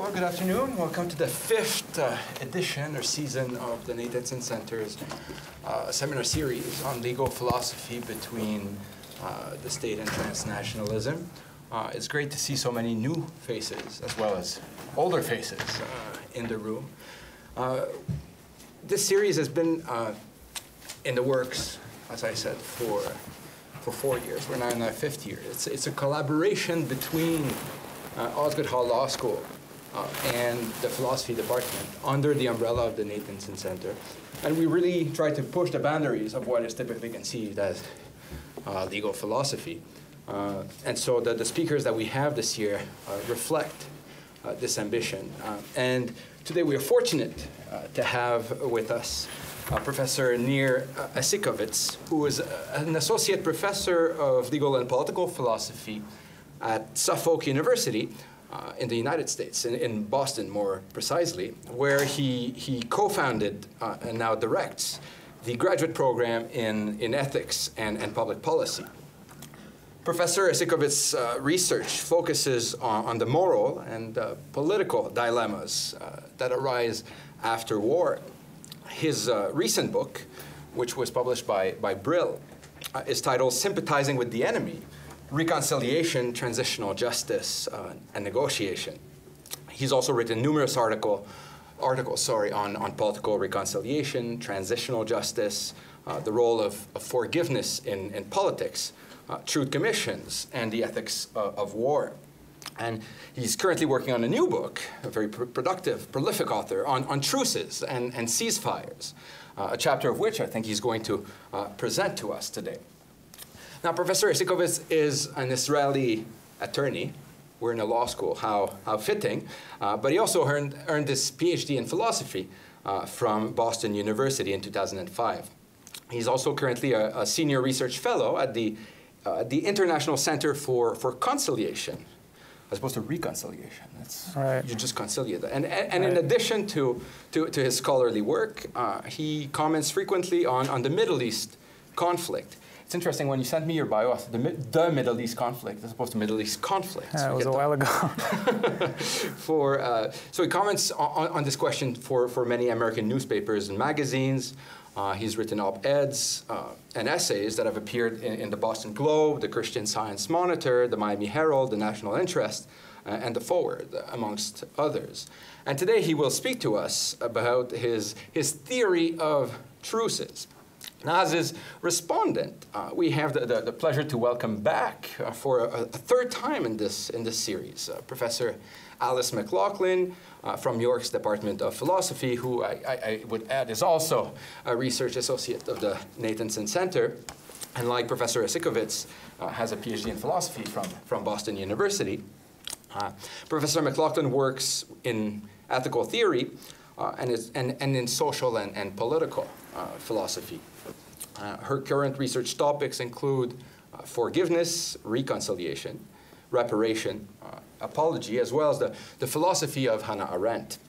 Well, good afternoon. Welcome to the 5th edition or season of the Nathanson Centre's seminar series on legal philosophy between the state and transnationalism. It's great to see so many new faces as well as older faces in the room. This series has been in the works, as I said, for 4 years. We're now in our 5th year. It's a collaboration between Osgoode Hall Law School and the philosophy department under the umbrella of the Nathanson Centre. And we really try to push the boundaries of what is typically conceived as legal philosophy. And so the speakers that we have this year reflect this ambition. And today we are fortunate to have with us Professor Nir Eisikovits, who is an associate professor of legal and political philosophy at Suffolk University in the United States, in Boston more precisely, where he co-founded and now directs the graduate program in ethics and public policy. Professor Eisikovits' research focuses on the moral and political dilemmas that arise after war. His recent book, which was published by Brill, is titled Sympathizing with the Enemy: Reconciliation, Transitional Justice, and Negotiation. He's also written numerous articles on political reconciliation, transitional justice, the role of forgiveness in politics, truth commissions, and the ethics of war. And he's currently working on a new book, a very productive, prolific author, on truces and ceasefires, a chapter of which I think he's going to present to us today. Now, Professor Eisikovits is an Israeli attorney. We're in a law school, how fitting. But he also earned his PhD in philosophy from Boston University in 2005. He's also currently a senior research fellow at the International Centre for Conciliation, as opposed to reconciliation. That's right. You just conciliate that. And right. In addition to his scholarly work, he comments frequently on the Middle East conflict. It's interesting, when you sent me your bio, I said the Middle East conflict as opposed to Middle East conflict. Yeah, it was a while ago. So he comments on this question for many American newspapers and magazines. He's written op-eds and essays that have appeared in the Boston Globe, the Christian Science Monitor, the Miami Herald, the National Interest, and the Forward, amongst others. And today he will speak to us about his theory of truces. Now, as his respondent, we have the pleasure to welcome back for a third time in this series, Professor Alice MacLachlan from York's Department of Philosophy, who I would add is also a research associate of the Nathanson Centre, and like Professor Eisikovits, has a PhD in philosophy from Boston University. Professor MacLachlan works in ethical theory and in social and political philosophy. Her current research topics include forgiveness, reconciliation, reparation, apology, as well as the philosophy of Hannah Arendt.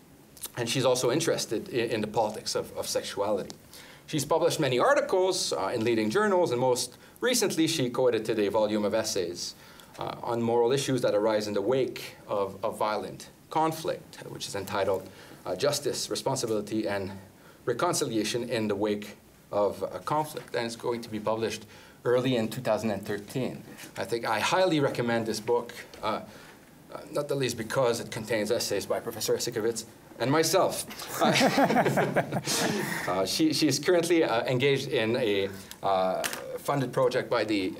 And she's also interested in the politics of sexuality. She's published many articles in leading journals, and most recently she co-edited a volume of essays on moral issues that arise in the wake of violent conflict, which is entitled Justice, Responsibility, and Reconciliation in the Wake of a Conflict, and it's going to be published early in 2013. I think I highly recommend this book, not the least because it contains essays by Professor Eisikovits and myself. She is currently engaged in a funded project by the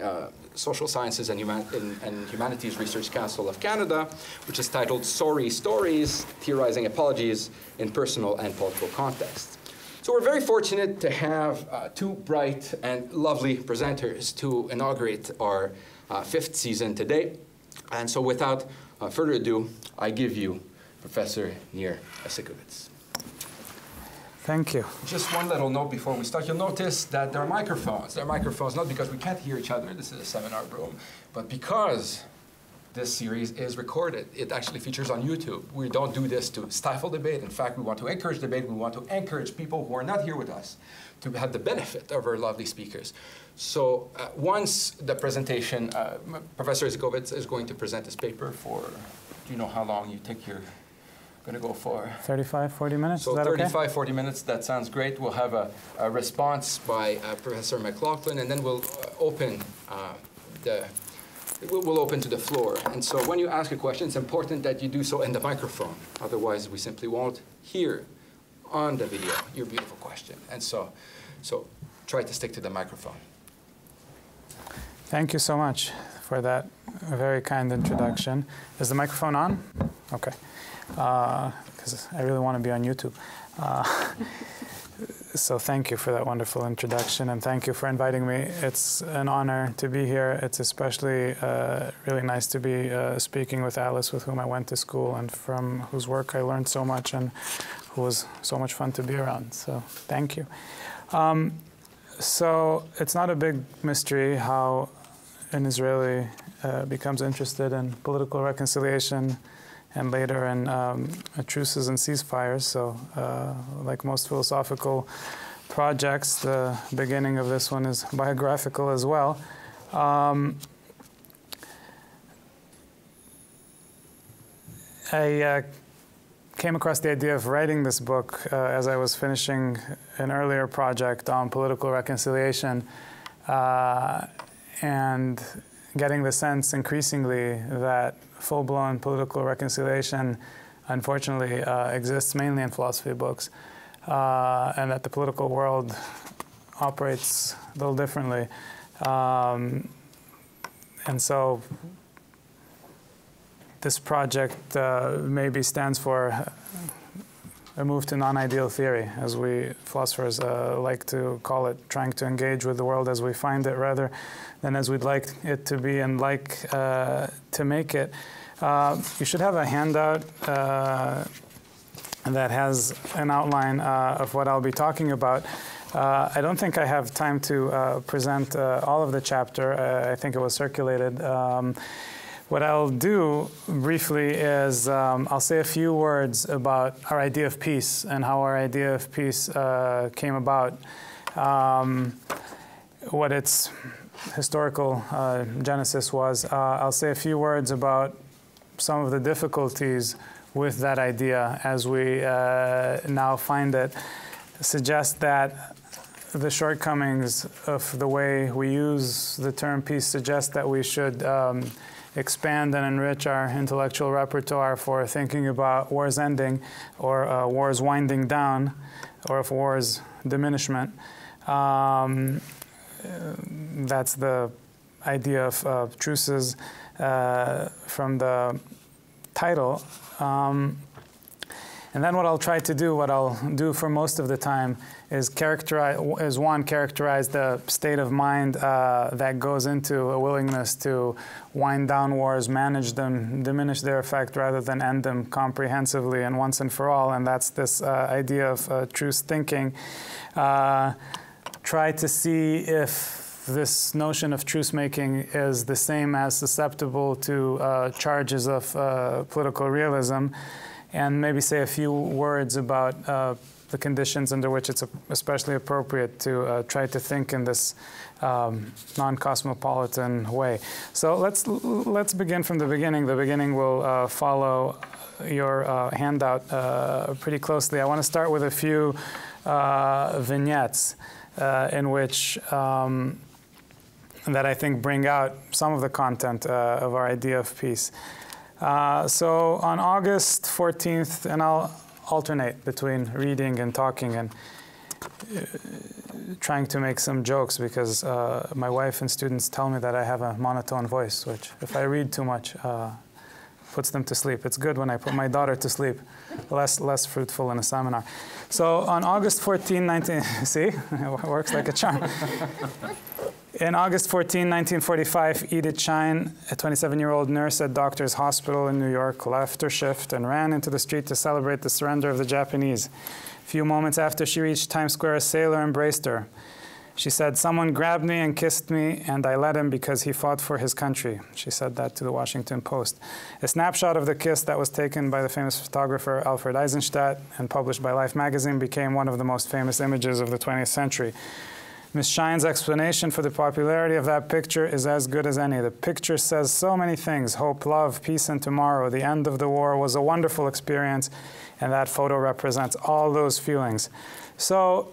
Social Sciences and Humanities Research Council of Canada, which is titled Sorry Stories, Theorizing Apologies in Personal and Political Contexts. So we're very fortunate to have two bright and lovely presenters to inaugurate our 5th season today. And so without further ado, I give you Professor Nir Eisikovits. Thank you. Just one little note before we start. You'll notice that there are microphones. There are microphones not because we can't hear each other, this is a seminar room, but because this series is recorded. It actually features on YouTube. We don't do this to stifle debate. In fact, we want to encourage debate. We want to encourage people who are not here with us to have the benefit of our lovely speakers. So once the presentation, Professor Eisikovits is going to present this paper for, do you know how long you take your going to go for 35, 40 minutes. So is that 35, okay? 40 minutes, that sounds great. We'll have a response by Professor MacLachlan, and then we'll open we'll open to the floor. And so when you ask a question, it's important that you do so in the microphone. Otherwise, we simply won't hear on the video your beautiful question. And so try to stick to the microphone. Thank you so much for that very kind introduction. Is the microphone on? Okay. Because I really want to be on YouTube. So thank you for that wonderful introduction, and thank you for inviting me. It's an honor to be here. It's especially really nice to be speaking with Alice, with whom I went to school and from whose work I learned so much, and who was so much fun to be around. So thank you. So it's not a big mystery how an Israeli becomes interested in political reconciliation and later in truces and ceasefires. So like most philosophical projects, the beginning of this one is biographical as well. I came across the idea of writing this book as I was finishing an earlier project on political reconciliation and getting the sense increasingly that full-blown political reconciliation, unfortunately, exists mainly in philosophy books, and that the political world operates a little differently. And so this project maybe stands for a move to non-ideal theory, as we philosophers like to call it, trying to engage with the world as we find it rather than as we'd like it to be and like to make it. You should have a handout that has an outline of what I'll be talking about. I don't think I have time to present all of the chapter. I think it was circulated. What I'll do briefly is I'll say a few words about our idea of peace and how our idea of peace came about, what its historical genesis was. I'll say a few words about some of the difficulties with that idea as we now find it, suggest that the shortcomings of the way we use the term peace suggest that we should expand and enrich our intellectual repertoire for thinking about wars ending or wars winding down, or of wars diminishment. That's the idea of truces from the title. And then what I'll try to do, what I'll do for most of the time, is characterize the state of mind that goes into a willingness to wind down wars, manage them, diminish their effect, rather than end them comprehensively and once and for all. And that's this idea of truce thinking. Try to see if this notion of truce making is the same as susceptible to charges of political realism, and maybe say a few words about the conditions under which it's especially appropriate to try to think in this non-cosmopolitan way. So let's begin from the beginning. The beginning will follow your handout pretty closely. I want to start with a few vignettes in which that I think bring out some of the content of our idea of peace. So on August 14th, and I'll alternate between reading and talking and trying to make some jokes, because my wife and students tell me that I have a monotone voice, which if I read too much puts them to sleep. It's good when I put my daughter to sleep, less fruitful in a seminar. So on August 14, see, it works like a charm. In August 14, 1945, Edith Schein, a 27-year-old nurse at Doctors Hospital in New York, left her shift and ran into the street to celebrate the surrender of the Japanese. A few moments after she reached Times Square, a sailor embraced her. She said, "Someone grabbed me and kissed me, and I let him because he fought for his country." She said that to the Washington Post. A snapshot of the kiss that was taken by the famous photographer Alfred Eisenstadt and published by Life magazine became one of the most famous images of the 20th century. Ms. Shine's explanation for the popularity of that picture is as good as any. The picture says so many things: hope, love, peace, and tomorrow. The end of the war was a wonderful experience, and that photo represents all those feelings. So,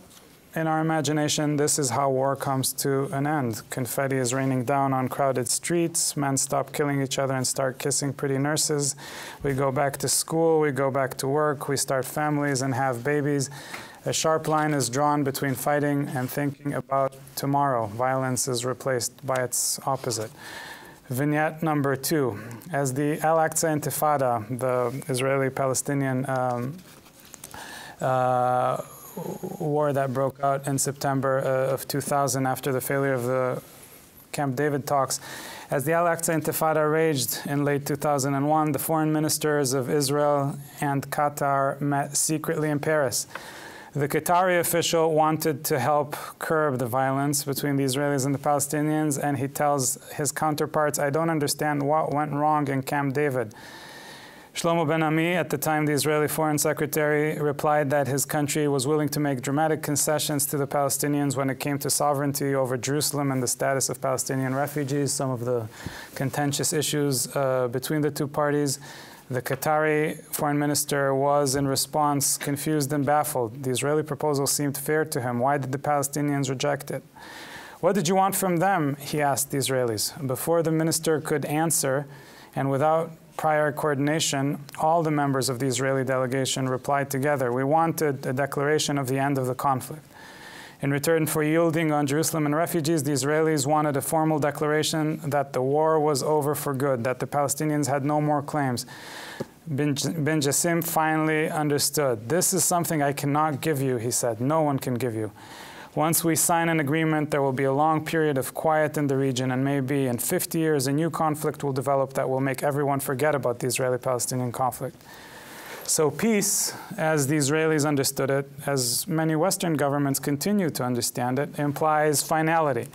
in our imagination, this is how war comes to an end. Confetti is raining down on crowded streets. Men stop killing each other and start kissing pretty nurses. We go back to school. We go back to work. We start families and have babies. A sharp line is drawn between fighting and thinking about tomorrow. Violence is replaced by its opposite. Vignette number 2. As the Al-Aqsa Intifada, the Israeli-Palestinian war that broke out in September of 2000 after the failure of the Camp David talks, as the Al-Aqsa Intifada raged in late 2001, the foreign ministers of Israel and Qatar met secretly in Paris. The Qatari official wanted to help curb the violence between the Israelis and the Palestinians, and he tells his counterparts, "I don't understand what went wrong in Camp David." Shlomo Ben-Ami, at the time the Israeli Foreign Secretary, replied that his country was willing to make dramatic concessions to the Palestinians when it came to sovereignty over Jerusalem and the status of Palestinian refugees, some of the contentious issues between the two parties. The Qatari foreign minister was, in response, confused and baffled. The Israeli proposal seemed fair to him. Why did the Palestinians reject it? "What did you want from them?" he asked the Israelis. Before the minister could answer, and without prior coordination, all the members of the Israeli delegation replied together, "We wanted a declaration of the end of the conflict." In return for yielding on Jerusalem and refugees, the Israelis wanted a formal declaration that the war was over for good, that the Palestinians had no more claims. Ben Jassim finally understood. "This is something I cannot give you," he said. "No one can give you. Once we sign an agreement, there will be a long period of quiet in the region, and maybe in 50 years a new conflict will develop that will make everyone forget about the Israeli-Palestinian conflict." So peace, as the Israelis understood it, as many Western governments continue to understand it, implies finality.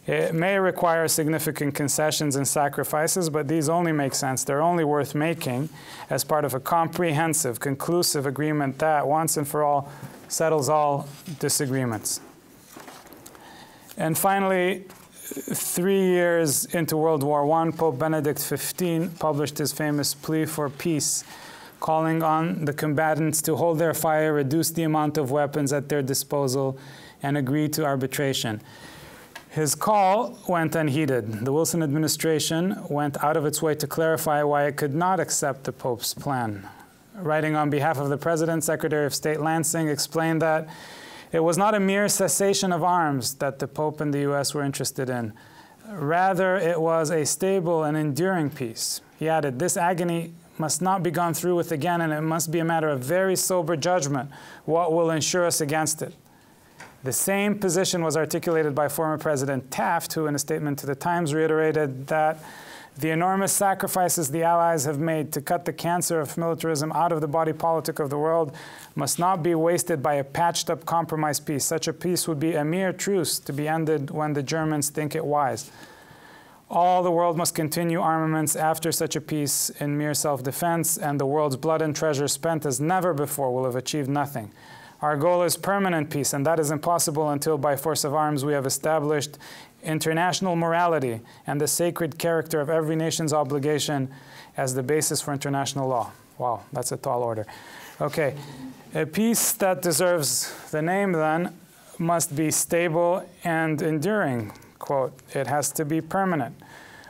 It may require significant concessions and sacrifices, but these only make sense. They're only worth making as part of a comprehensive, conclusive agreement that, once and for all, settles all disagreements. And finally, 3 years into World War I, Pope Benedict XV published his famous plea for peace, calling on the combatants to hold their fire, reduce the amount of weapons at their disposal, and agree to arbitration. His call went unheeded. The Wilson administration went out of its way to clarify why it could not accept the Pope's plan. Writing on behalf of the President, Secretary of State Lansing explained that it was not a mere cessation of arms that the Pope and the U.S. were interested in. Rather, it was a stable and enduring peace. He added, "This agony must not be gone through with again, and it must be a matter of very sober judgment what will ensure us against it." The same position was articulated by former President Taft, who in a statement to the Times reiterated that the enormous sacrifices the Allies have made to cut the cancer of militarism out of the body politic of the world must not be wasted by a patched-up compromise peace. Such a peace would be a mere truce to be ended when the Germans think it wise. All the world must continue armaments after such a peace in mere self-defense, and the world's blood and treasure spent as never before will have achieved nothing. Our goal is permanent peace, and that is impossible until by force of arms we have established international morality and the sacred character of every nation's obligation as the basis for international law. Wow, that's a tall order. Okay, a peace that deserves the name then must be stable and enduring. Quote, "It has to be permanent.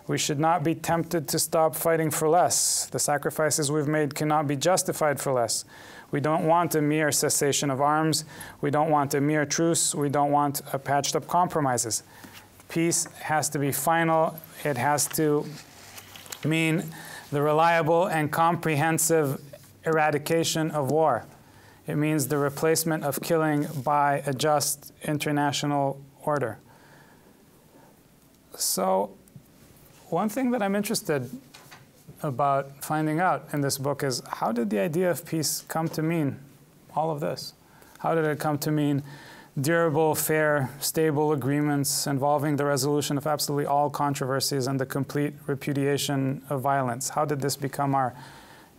We should not be tempted to stop fighting for less. The sacrifices we've made cannot be justified for less. We don't want a mere cessation of arms. We don't want a mere truce. We don't want a patched-up compromises. Peace has to be final. It has to mean the reliable and comprehensive eradication of war. It means the replacement of killing by a just international order." So one thing that I'm interested about finding out in this book is, how did the idea of peace come to mean all of this? How did it come to mean durable, fair, stable agreements involving the resolution of absolutely all controversies and the complete repudiation of violence? How did this become our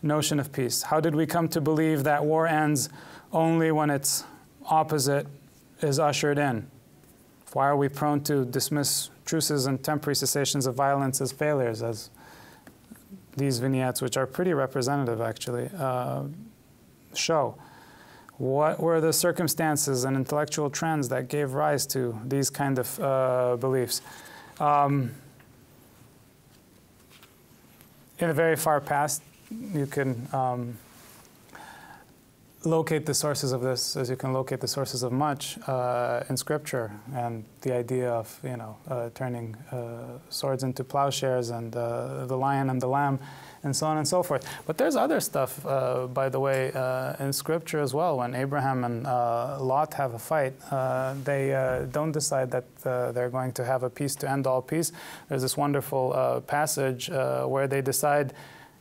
notion of peace? How did we come to believe that war ends only when its opposite is ushered in? Why are we prone to dismiss truces and temporary cessations of violence as failures, as these vignettes, which are pretty representative actually, show? What were the circumstances and intellectual trends that gave rise to these kind of beliefs? In the very far past, you can locate the sources of this, as you can locate the sources of much in Scripture, and the idea of turning swords into plowshares, and the lion and the lamb, and so on and so forth. But there's other stuff, by the way, in Scripture as well. When Abraham and Lot have a fight, they don't decide that they're going to have a peace to end all peace. There's this wonderful passage where they decide,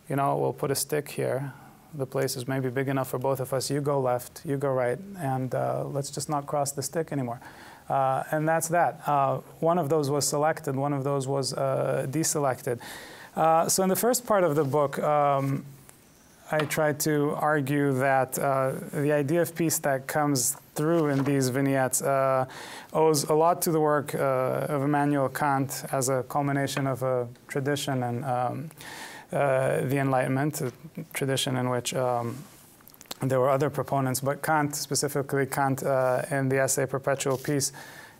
we'll put a stick here. The place is maybe big enough for both of us. You go left, you go right, and let's just not cross the stick anymore. And that's that. One of those was selected, one of those was deselected. So in the first part of the book, I tried to argue that the idea of peace that comes through in these vignettes owes a lot to the work of Immanuel Kant as a culmination of a tradition and the Enlightenment, a tradition in which there were other proponents, but Kant, specifically Kant in the essay Perpetual Peace,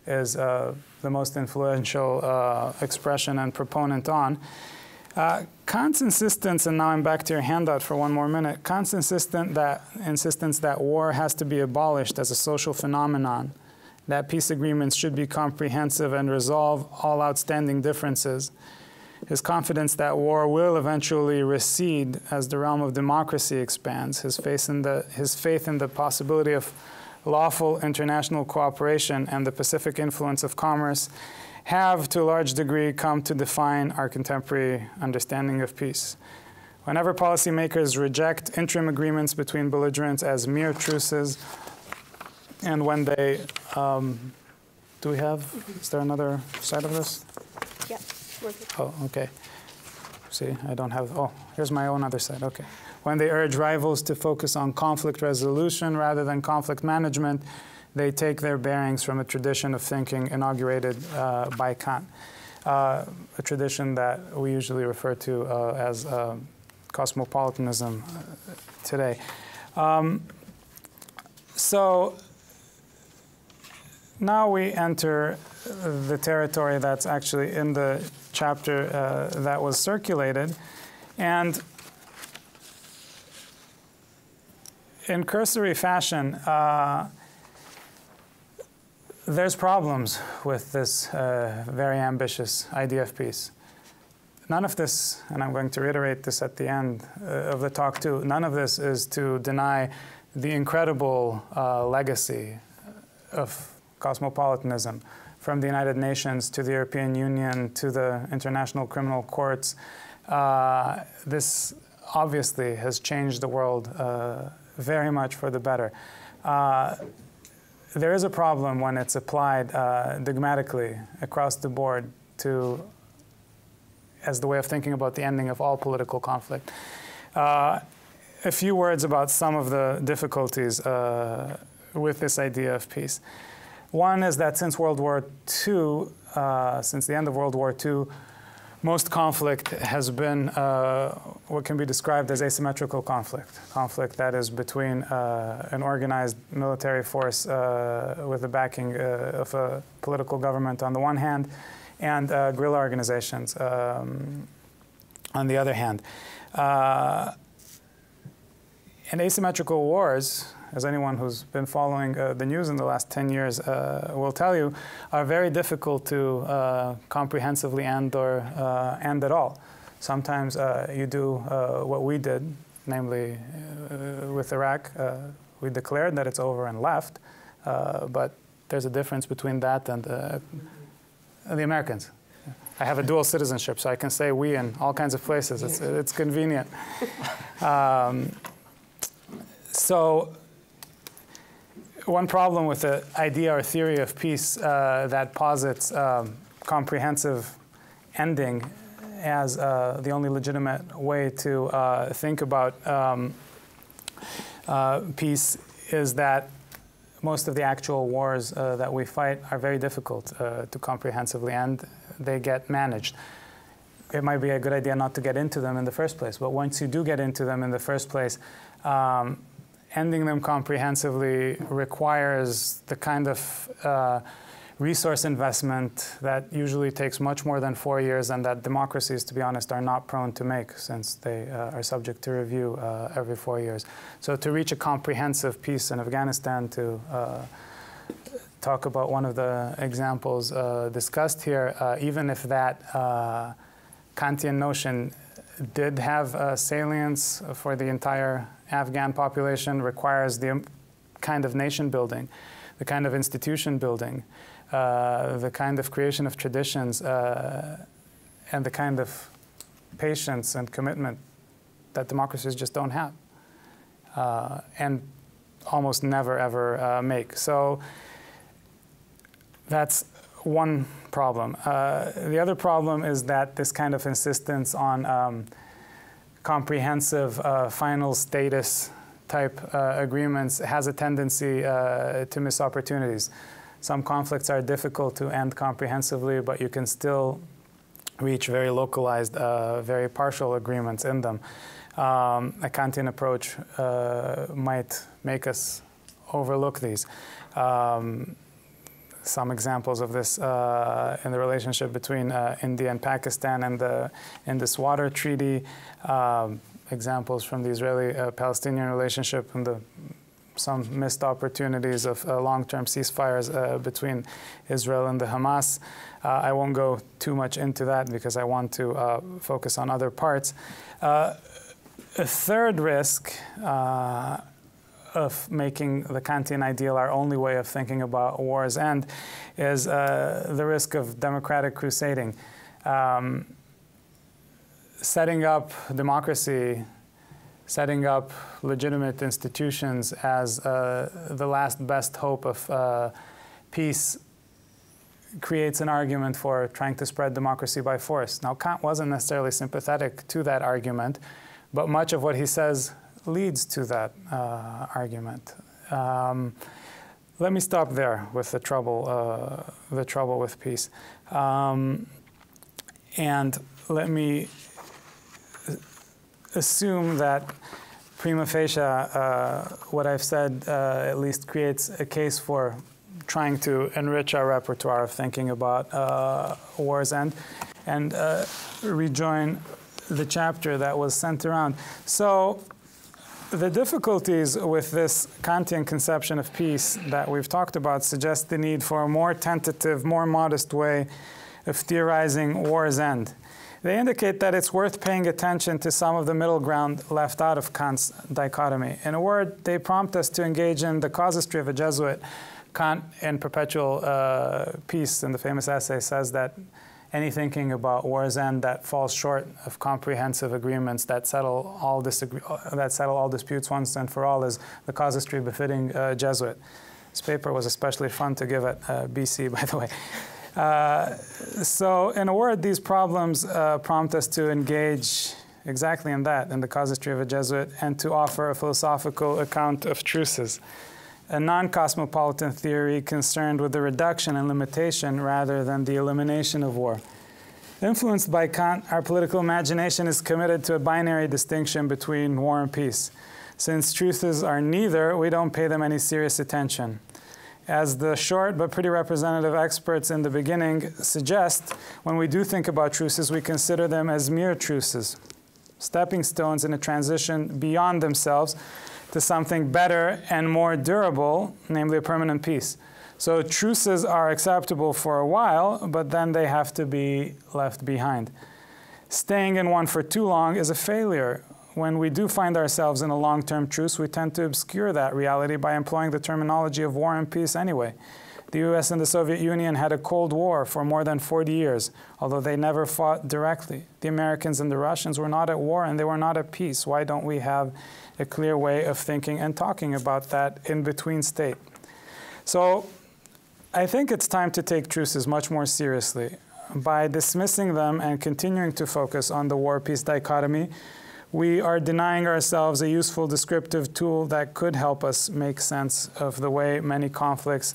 is the most influential expression and proponent on. Kant's insistence, and now I'm back to your handout for one more minute, Kant's insistence that war has to be abolished as a social phenomenon, that peace agreements should be comprehensive and resolve all outstanding differences, his confidence that war will eventually recede as the realm of democracy expands, his faith in the possibility of lawful international cooperation and the pacific influence of commerce have, to a large degree, come to define our contemporary understanding of peace. Whenever policymakers reject interim agreements between belligerents as mere truces, and when they, is there another side of this? Yeah. Oh, okay. See, I don't have, here's my own other side, okay. When they urge rivals to focus on conflict resolution rather than conflict management, they take their bearings from a tradition of thinking inaugurated by Kant, a tradition that we usually refer to as cosmopolitanism today. So now we enter the territory that's actually in the chapter that was circulated. And in cursory fashion, there's problems with this very ambitious idea of peace. None of this, and I'm going to reiterate this at the end of the talk too, none of this is to deny the incredible legacy of cosmopolitanism, from the United Nations to the European Union to the international criminal courts. This obviously has changed the world very much for the better. There is a problem when it's applied dogmatically across the board as the way of thinking about the ending of all political conflict. A few words about some of the difficulties with this idea of peace. One is that since World War II, since the end of World War II, most conflict has been what can be described as asymmetrical conflict that is between an organized military force with the backing of a political government on the one hand, and guerrilla organizations on the other hand. And asymmetrical wars, as anyone who's been following the news in the last 10 years will tell you, are very difficult to comprehensively end or end at all. Sometimes you do what we did, namely with Iraq. We declared that it's over and left, but there's a difference between that and the Americans. I have a dual citizenship, so I can say we in all kinds of places. It's convenient. So one problem with the idea or theory of peace that posits comprehensive ending as the only legitimate way to think about peace is that most of the actual wars that we fight are very difficult to comprehensively end. They get managed. It might be a good idea not to get into them in the first place, but once you do get into them in the first place, ending them comprehensively requires the kind of resource investment that usually takes much more than 4 years, and that democracies, to be honest, are not prone to make, since they are subject to review every 4 years. So to reach a comprehensive peace in Afghanistan, to talk about one of the examples discussed here, even if that Kantian notion did have salience for the entire Afghan population, requires the kind of nation building, the kind of institution building, the kind of creation of traditions, and the kind of patience and commitment that democracies just don't have, and almost never ever make. So that's one problem. The other problem is that this kind of insistence on comprehensive final status type agreements has a tendency to miss opportunities. Some conflicts are difficult to end comprehensively, but you can still reach very localized, very partial agreements in them. A Kantian approach might make us overlook these. Some examples of this in the relationship between India and Pakistan and the Indus Water Treaty, examples from the Israeli-Palestinian relationship and some missed opportunities of long-term ceasefires between Israel and the Hamas. I won't go too much into that because I want to focus on other parts. A third risk of making the Kantian ideal our only way of thinking about war's end is the risk of democratic crusading. Setting up democracy, setting up legitimate institutions as the last best hope of peace creates an argument for trying to spread democracy by force. Now, Kant wasn't necessarily sympathetic to that argument, but much of what he says leads to that argument. Let me stop there with the trouble with peace, and let me assume that prima facie what I've said at least creates a case for trying to enrich our repertoire of thinking about war's end, and rejoin the chapter that was sent around. So the difficulties with this Kantian conception of peace that we've talked about suggest the need for a more tentative, more modest way of theorizing war's end. They indicate that it's worth paying attention to some of the middle ground left out of Kant's dichotomy. In a word, they prompt us to engage in the casuistry of a Jesuit. Kant, in Perpetual Peace, in the famous essay, says that any thinking about war's end that falls short of comprehensive agreements that settle all disputes once and for all is the casuistry befitting a Jesuit. This paper was especially fun to give at BC, by the way. So, in a word, these problems prompt us to engage exactly in that, in the casuistry of a Jesuit, and to offer a philosophical account of truces, a non-cosmopolitan theory concerned with the reduction and limitation rather than the elimination of war. Influenced by Kant, our political imagination is committed to a binary distinction between war and peace. Since truces are neither, we don't pay them any serious attention. As the short but pretty representative experts in the beginning suggest, when we do think about truces, we consider them as mere truces, stepping stones in a transition beyond themselves to something better and more durable, namely a permanent peace. So truces are acceptable for a while, but then they have to be left behind. Staying in one for too long is a failure. When we do find ourselves in a long-term truce, we tend to obscure that reality by employing the terminology of war and peace anyway. The US and the Soviet Union had a Cold War for more than 40 years, although they never fought directly. The Americans and the Russians were not at war and they were not at peace. Why don't we have a clear way of thinking and talking about that in-between state? So I think it's time to take truces much more seriously. By dismissing them and continuing to focus on the war-peace dichotomy, we are denying ourselves a useful descriptive tool that could help us make sense of the way many conflicts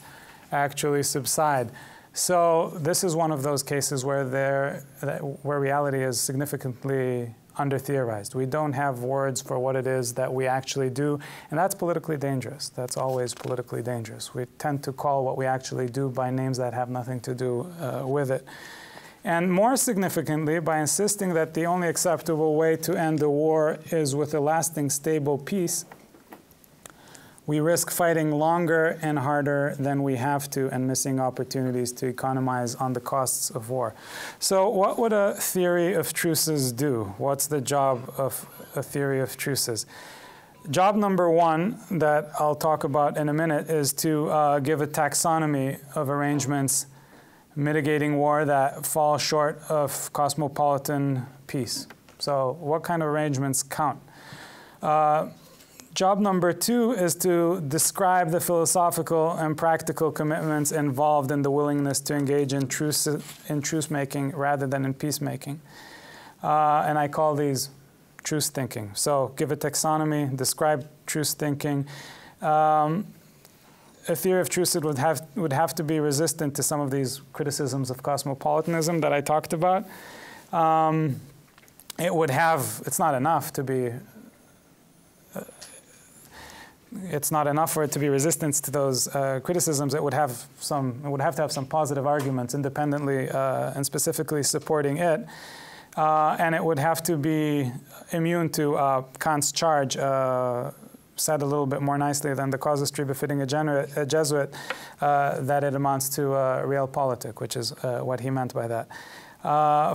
actually subside. So this is one of those cases where reality is significantly under-theorized. We don't have words for what it is that we actually do, and that's politically dangerous. That's always politically dangerous. We tend to call what we actually do by names that have nothing to do with it. And more significantly, by insisting that the only acceptable way to end the war is with a lasting, stable peace, we risk fighting longer and harder than we have to and missing opportunities to economize on the costs of war. So what would a theory of truces do? What's the job of a theory of truces? Job number one that I'll talk about in a minute is to give a taxonomy of arrangements mitigating war that fall short of cosmopolitan peace. So what kind of arrangements count? Job number two is to describe the philosophical and practical commitments involved in the willingness to engage in truce-making rather than in peacemaking. And I call these truce thinking. So give a taxonomy, describe truce thinking. A theory of truce would have to be resistant to some of these criticisms of cosmopolitanism that I talked about. It's not enough to be it's not enough for it to be resistant to those criticisms. It would have to have some positive arguments independently and specifically supporting it. And it would have to be immune to Kant's charge, said a little bit more nicely than the casuistry befitting a Jesuit, that it amounts to realpolitik, which is what he meant by that.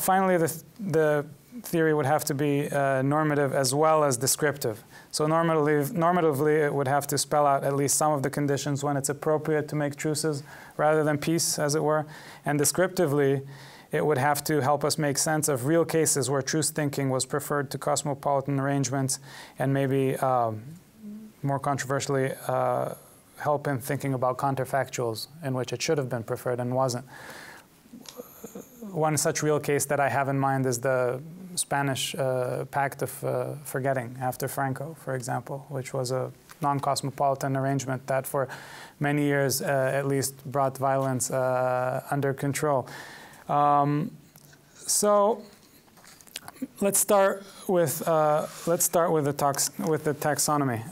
Finally, the theory would have to be normative as well as descriptive. So normatively, it would have to spell out at least some of the conditions when it's appropriate to make truces rather than peace, as it were. And descriptively, it would have to help us make sense of real cases where truce thinking was preferred to cosmopolitan arrangements, and maybe more controversially, help in thinking about counterfactuals in which it should have been preferred and wasn't. One such real case that I have in mind is the Spanish Pact of Forgetting after Franco, for example, which was a non-cosmopolitan arrangement that for many years at least brought violence under control. So let's start with the taxonomy.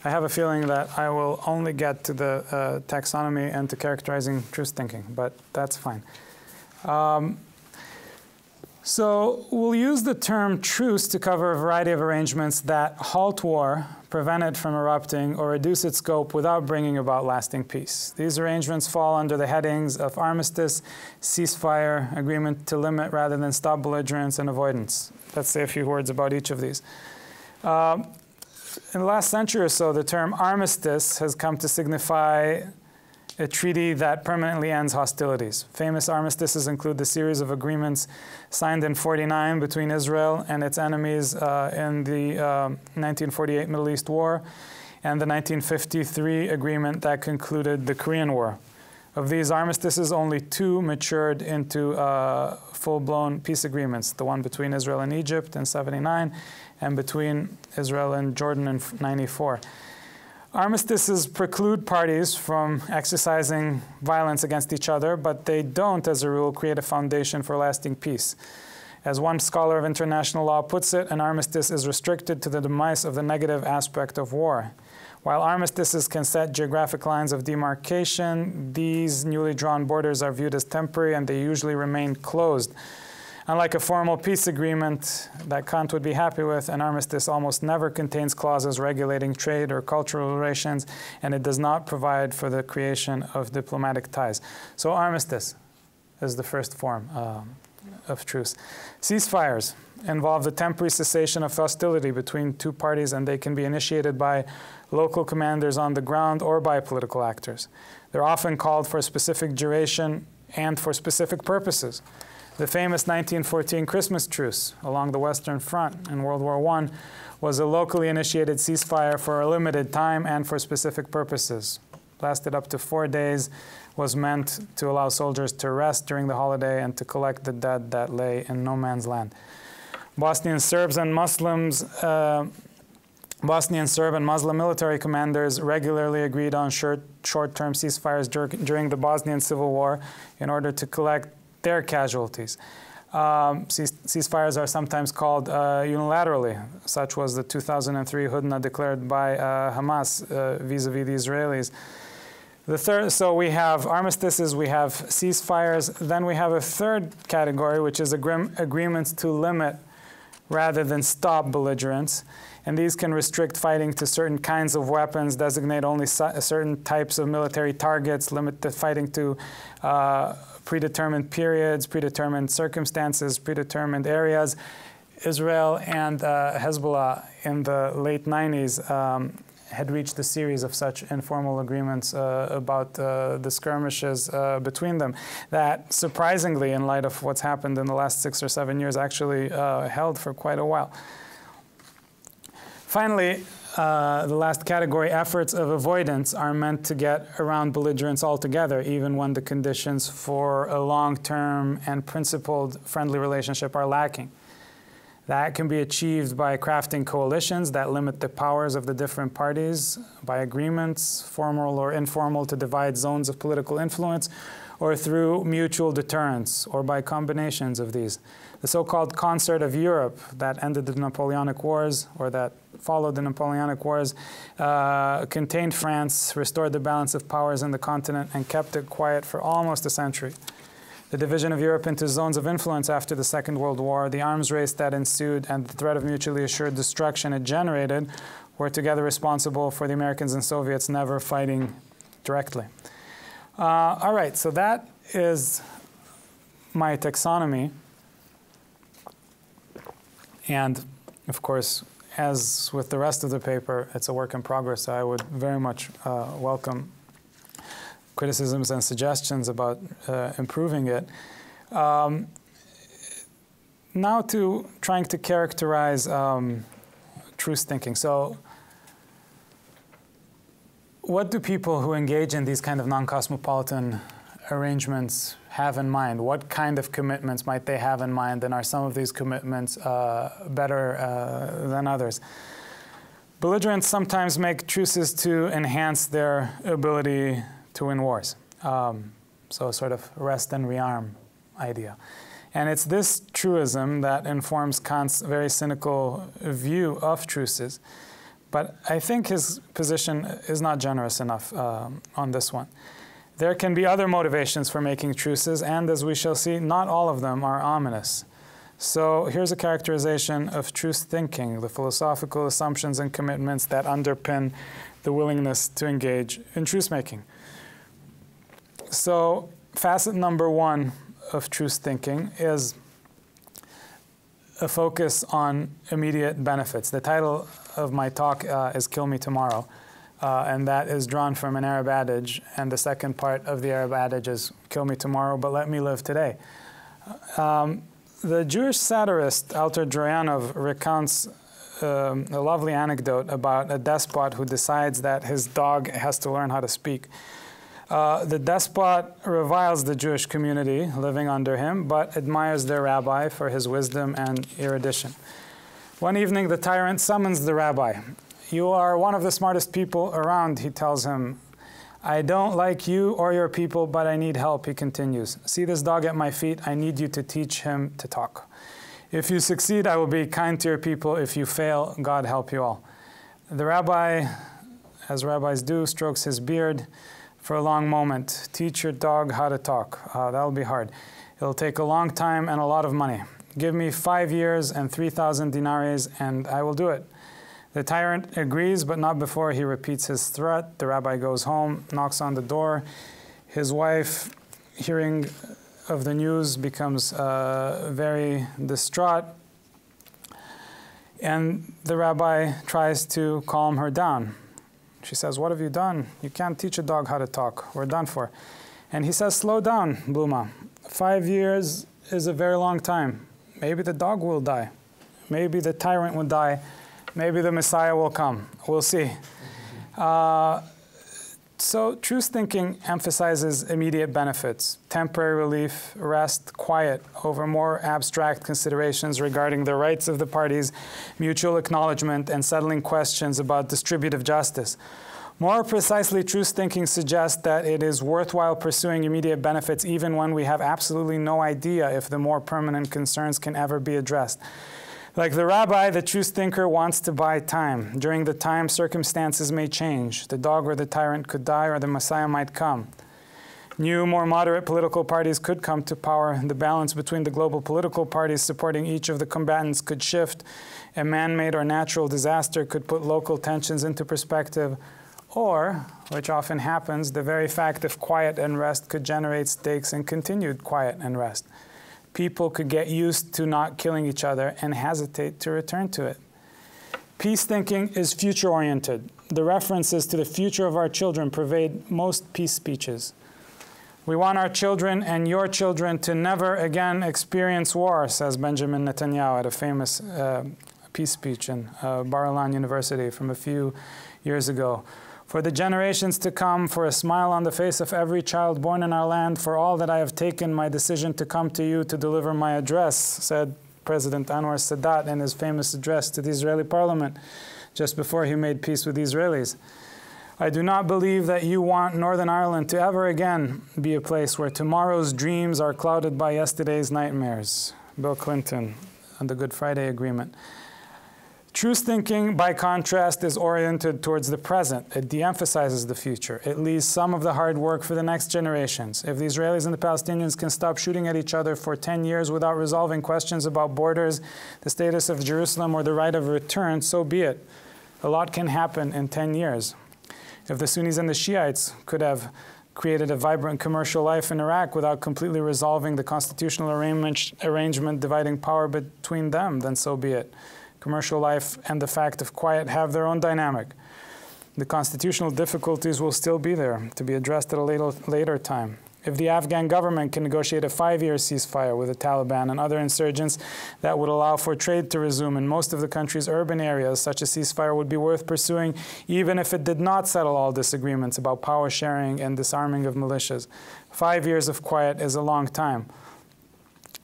I have a feeling that I will only get to the taxonomy and to characterizing truce thinking, but that's fine. So we'll use the term truce to cover a variety of arrangements that halt war, prevent it from erupting, or reduce its scope without bringing about lasting peace. These arrangements fall under the headings of armistice, ceasefire, agreement to limit rather than stop belligerence, and avoidance. Let's say a few words about each of these. In the last century or so, the term armistice has come to signify a treaty that permanently ends hostilities. Famous armistices include the series of agreements signed in '49 between Israel and its enemies in the 1948 Middle East War, and the 1953 agreement that concluded the Korean War. Of these armistices, only two matured into full-blown peace agreements, the one between Israel and Egypt in '79 and between Israel and Jordan in '94. Armistices preclude parties from exercising violence against each other, but they don't, as a rule, create a foundation for lasting peace. As one scholar of international law puts it, an armistice is restricted to the demise of the negative aspect of war. While armistices can set geographic lines of demarcation, these newly drawn borders are viewed as temporary and they usually remain closed. Unlike a formal peace agreement that Kant would be happy with, an armistice almost never contains clauses regulating trade or cultural relations, and it does not provide for the creation of diplomatic ties. So armistice is the first form of truce. Ceasefires involve the temporary cessation of hostility between two parties, and they can be initiated by local commanders on the ground or by political actors. They're often called for a specific duration and for specific purposes. The famous 1914 Christmas truce along the Western Front in World War I was a locally initiated ceasefire for a limited time and for specific purposes. Lasted up to 4 days, was meant to allow soldiers to rest during the holiday and to collect the dead that lay in no man's land. Bosnian Serbs and Muslims, Bosnian Serb and Muslim military commanders regularly agreed on short-term ceasefires during the Bosnian Civil War in order to collect their casualties. Ceasefires are sometimes called unilaterally. Such was the 2003 Hudna declared by Hamas vis-a-vis the Israelis. So we have armistices, we have ceasefires, then we have a third category, which is agreements to limit rather than stop belligerence. And these can restrict fighting to certain kinds of weapons, designate only certain types of military targets, limit the fighting to predetermined periods, predetermined circumstances, predetermined areas. Israel and Hezbollah in the late 90s had reached a series of such informal agreements about the skirmishes between them that, surprisingly, in light of what's happened in the last 6 or 7 years, actually held for quite a while. Finally, the last category, efforts of avoidance, are meant to get around belligerence altogether, even when the conditions for a long-term and principled friendly relationship are lacking. That can be achieved by crafting coalitions that limit the powers of the different parties, by agreements, formal or informal, to divide zones of political influence, or through mutual deterrence, or by combinations of these. The so-called Concert of Europe that ended the Napoleonic Wars, or that followed the Napoleonic Wars, contained France, restored the balance of powers in the continent, and kept it quiet for almost a century. The division of Europe into zones of influence after the Second World War, the arms race that ensued, and the threat of mutually assured destruction it generated were together responsible for the Americans and Soviets never fighting directly. All right, so that is my taxonomy. And, of course, as with the rest of the paper, it's a work in progress. So I would very much welcome criticisms and suggestions about improving it. Now to trying to characterize truce thinking. So what do people who engage in these kind of non-cosmopolitan arrangements have in mind? What kind of commitments might they have in mind, and are some of these commitments better than others? Belligerents sometimes make truces to enhance their ability to win wars. So sort of rest and rearm idea. And it's this truism that informs Kant's very cynical view of truces. But I think his position is not generous enough on this one. There can be other motivations for making truces, and as we shall see, not all of them are ominous. So here's a characterization of truce thinking, the philosophical assumptions and commitments that underpin the willingness to engage in truce making. So facet number one of truce thinking is a focus on immediate benefits. The title of my talk is Kill Me Tomorrow, and that is drawn from an Arab adage, and the second part of the Arab adage is Kill me tomorrow, but let me live today. The Jewish satirist Alter Droyanov recounts a lovely anecdote about a despot who decides that his dog has to learn how to speak. The despot reviles the Jewish community living under him, but admires their rabbi for his wisdom and erudition. One evening, the tyrant summons the rabbi. "You are one of the smartest people around," he tells him. "I don't like you or your people, but I need help," he continues. "See this dog at my feet? I need you to teach him to talk. If you succeed, I will be kind to your people. If you fail, God help you all." The rabbi, as rabbis do, strokes his beard for a long moment. "Teach your dog how to talk. That'll be hard. It'll take a long time and a lot of money. Give me 5 years and 3,000 denaries, and I will do it." The tyrant agrees, but not before he repeats his threat. The rabbi goes home, knocks on the door. His wife, hearing of the news, becomes very distraught. And the rabbi tries to calm her down. She says, "What have you done? You can't teach a dog how to talk. We're done for." And he says, "Slow down, Bluma. 5 years is a very long time. Maybe the dog will die. Maybe the tyrant will die. Maybe the Messiah will come. We'll see." So truce thinking emphasizes immediate benefits, temporary relief, rest, quiet over more abstract considerations regarding the rights of the parties, mutual acknowledgement, and settling questions about distributive justice. More precisely, truce thinking suggests that it is worthwhile pursuing immediate benefits even when we have absolutely no idea if the more permanent concerns can ever be addressed. Like the rabbi, the truce thinker wants to buy time. During the time, circumstances may change. The dog or the tyrant could die, or the Messiah might come. New, more moderate political parties could come to power. The balance between the global political parties supporting each of the combatants could shift. A man-made or natural disaster could put local tensions into perspective. Or, which often happens, the very fact of quiet and rest could generate stakes in continued quiet and rest. People could get used to not killing each other and hesitate to return to it. Peace thinking is future-oriented. The references to the future of our children pervade most peace speeches. We want our children and your children to never again experience war, says Benjamin Netanyahu at a famous peace speech in Bar-Ilan University from a few years ago. For the generations to come, for a smile on the face of every child born in our land, for all that I have taken my decision to come to you to deliver my address, said President Anwar Sadat in his famous address to the Israeli parliament just before he made peace with the Israelis. I do not believe that you want Northern Ireland to ever again be a place where tomorrow's dreams are clouded by yesterday's nightmares. Bill Clinton on the Good Friday Agreement. Truce thinking, by contrast, is oriented towards the present. It de-emphasizes the future. It leaves some of the hard work for the next generations. If the Israelis and the Palestinians can stop shooting at each other for 10 years without resolving questions about borders, the status of Jerusalem, or the right of return, so be it. A lot can happen in 10 years. If the Sunnis and the Shiites could have created a vibrant commercial life in Iraq without completely resolving the constitutional arrangement dividing power between them, then so be it. Commercial life and the fact of quiet have their own dynamic. The constitutional difficulties will still be there, to be addressed at a later time. If the Afghan government can negotiate a 5-year ceasefire with the Taliban and other insurgents that would allow for trade to resume in most of the country's urban areas, such a ceasefire would be worth pursuing, even if it did not settle all disagreements about power sharing and disarming of militias. 5 years of quiet is a long time.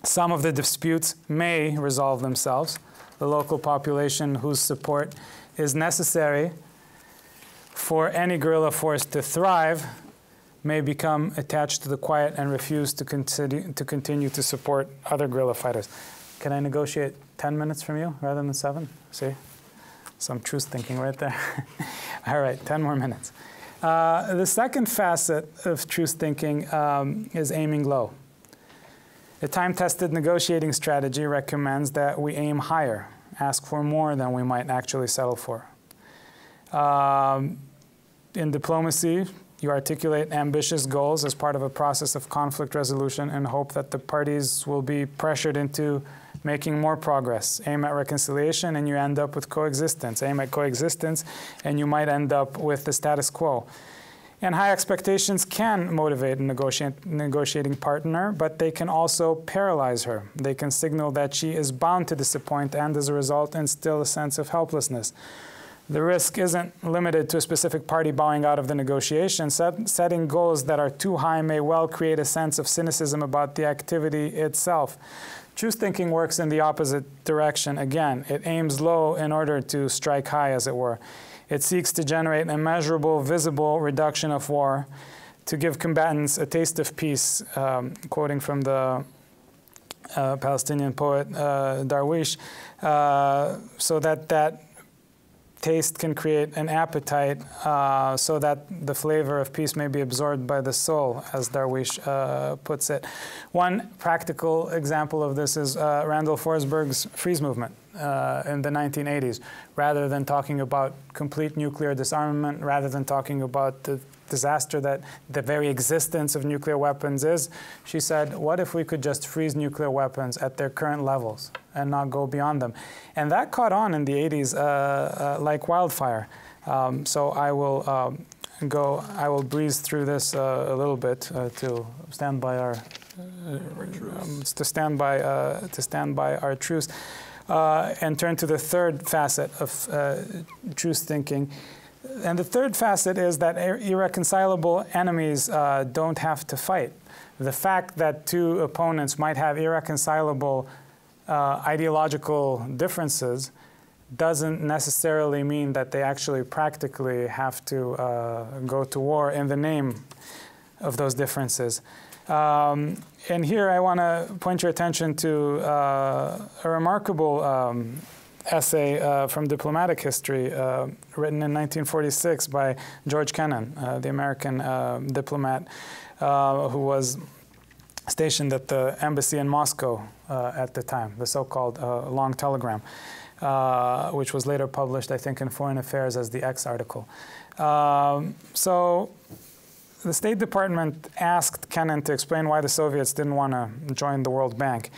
Some of the disputes may resolve themselves. The local population whose support is necessary for any guerrilla force to thrive may become attached to the quiet and refuse to continue to support other guerrilla fighters. Can I negotiate 10 minutes from you rather than 7? See? Some truce thinking right there. All right, 10 more minutes. The second facet of truce thinking is aiming low. A time-tested negotiating strategy recommends that we aim higher, ask for more than we might actually settle for. In diplomacy, you articulate ambitious goals as part of a process of conflict resolution and hope that the parties will be pressured into making more progress. Aim at reconciliation and you end up with coexistence. Aim at coexistence and you might end up with the status quo. And high expectations can motivate a negotiating partner, but they can also paralyze her. They can signal that she is bound to disappoint and, as a result, instill a sense of helplessness. The risk isn't limited to a specific party bowing out of the negotiation. Setting goals that are too high may well create a sense of cynicism about the activity itself. Truce thinking works in the opposite direction. Again, it aims low in order to strike high, as it were. It seeks to generate a measurable, visible reduction of war, to give combatants a taste of peace, quoting from the Palestinian poet Darwish, so that taste can create an appetite so that the flavor of peace may be absorbed by the soul, as Darwish puts it. One practical example of this is Randall Forsberg's freeze movement in the 1980s. Rather than talking about complete nuclear disarmament, rather than talking about the disaster that the very existence of nuclear weapons is, she said, what if we could just freeze nuclear weapons at their current levels and not go beyond them? And that caught on in the 80s like wildfire. So I will breeze through this a little bit to stand by our our truce, and turn to the third facet of truce thinking. And the third facet is that irreconcilable enemies don't have to fight. The fact that two opponents might have irreconcilable ideological differences doesn't necessarily mean that they actually practically have to go to war in the name of those differences. And here I want to point your attention to a remarkable essay from diplomatic history written in 1946 by George Kennan, the American diplomat who was stationed at the embassy in Moscow at the time, the so-called Long Telegram, which was later published, I think, in Foreign Affairs as the X article. So the State Department asked Kennan to explain why the Soviets didn't want to join the World Bank.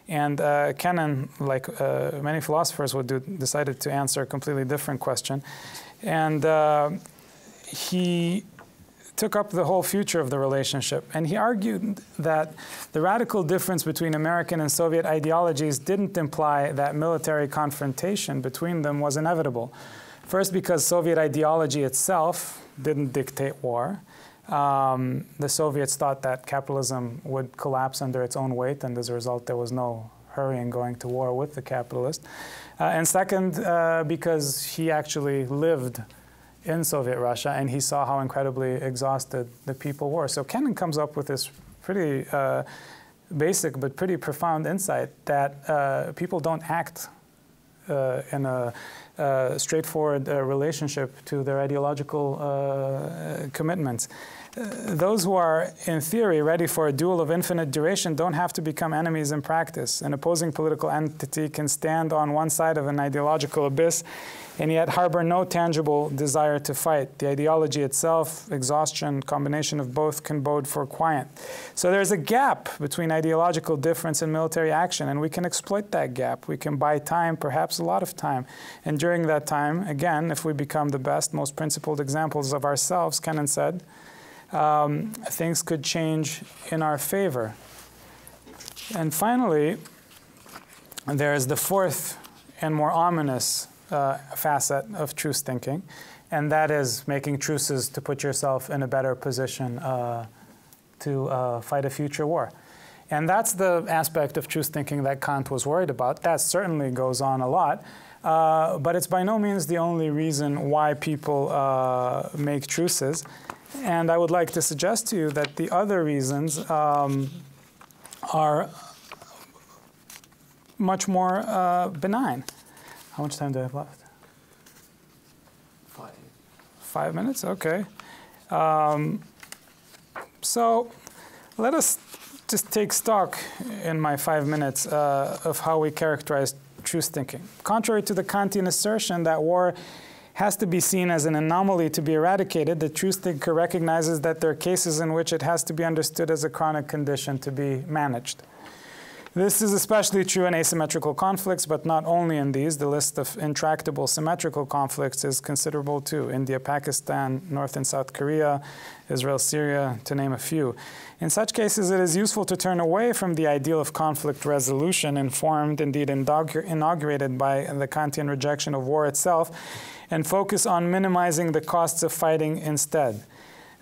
And Kennan, like many philosophers would do, decided to answer a completely different question. And he took up the whole future of the relationship. And he argued that the radical difference between American and Soviet ideologies didn't imply that military confrontation between them was inevitable. First, because Soviet ideology itself didn't dictate war. The Soviets thought that capitalism would collapse under its own weight, and as a result, there was no hurry in going to war with the capitalist. And second, because he actually lived in Soviet Russia, and he saw how incredibly exhausted the people were. So Kennan comes up with this pretty basic but pretty profound insight that people don't act in a straightforward relationship to their ideological commitments. Those who are, in theory, ready for a duel of infinite duration don't have to become enemies in practice. An opposing political entity can stand on one side of an ideological abyss and yet harbor no tangible desire to fight. The ideology itself, exhaustion, combination of both can bode for quiet. So there's a gap between ideological difference and military action, and we can exploit that gap. We can buy time, perhaps a lot of time. And during that time, again, if we become the best, most principled examples of ourselves, Kennan said, things could change in our favor. And finally, there is the fourth and more ominous facet of truce thinking, and that is making truces to put yourself in a better position to fight a future war. And that's the aspect of truce thinking that Kant was worried about. That certainly goes on a lot, but it's by no means the only reason why people make truces. And I would like to suggest to you that the other reasons are much more benign. How much time do I have left? 5. 5 minutes? Okay. So let us just take stock in my 5 minutes of how we characterize truce thinking. Contrary to the Kantian assertion that war has to be seen as an anomaly to be eradicated, the truce thinker recognizes that there are cases in which it has to be understood as a chronic condition to be managed. This is especially true in asymmetrical conflicts, but not only in these. The list of intractable symmetrical conflicts is considerable too. India, Pakistan, North and South Korea, Israel, Syria, to name a few. In such cases, it is useful to turn away from the ideal of conflict resolution, informed, indeed inaugurated by the Kantian rejection of war itself, and focus on minimizing the costs of fighting instead.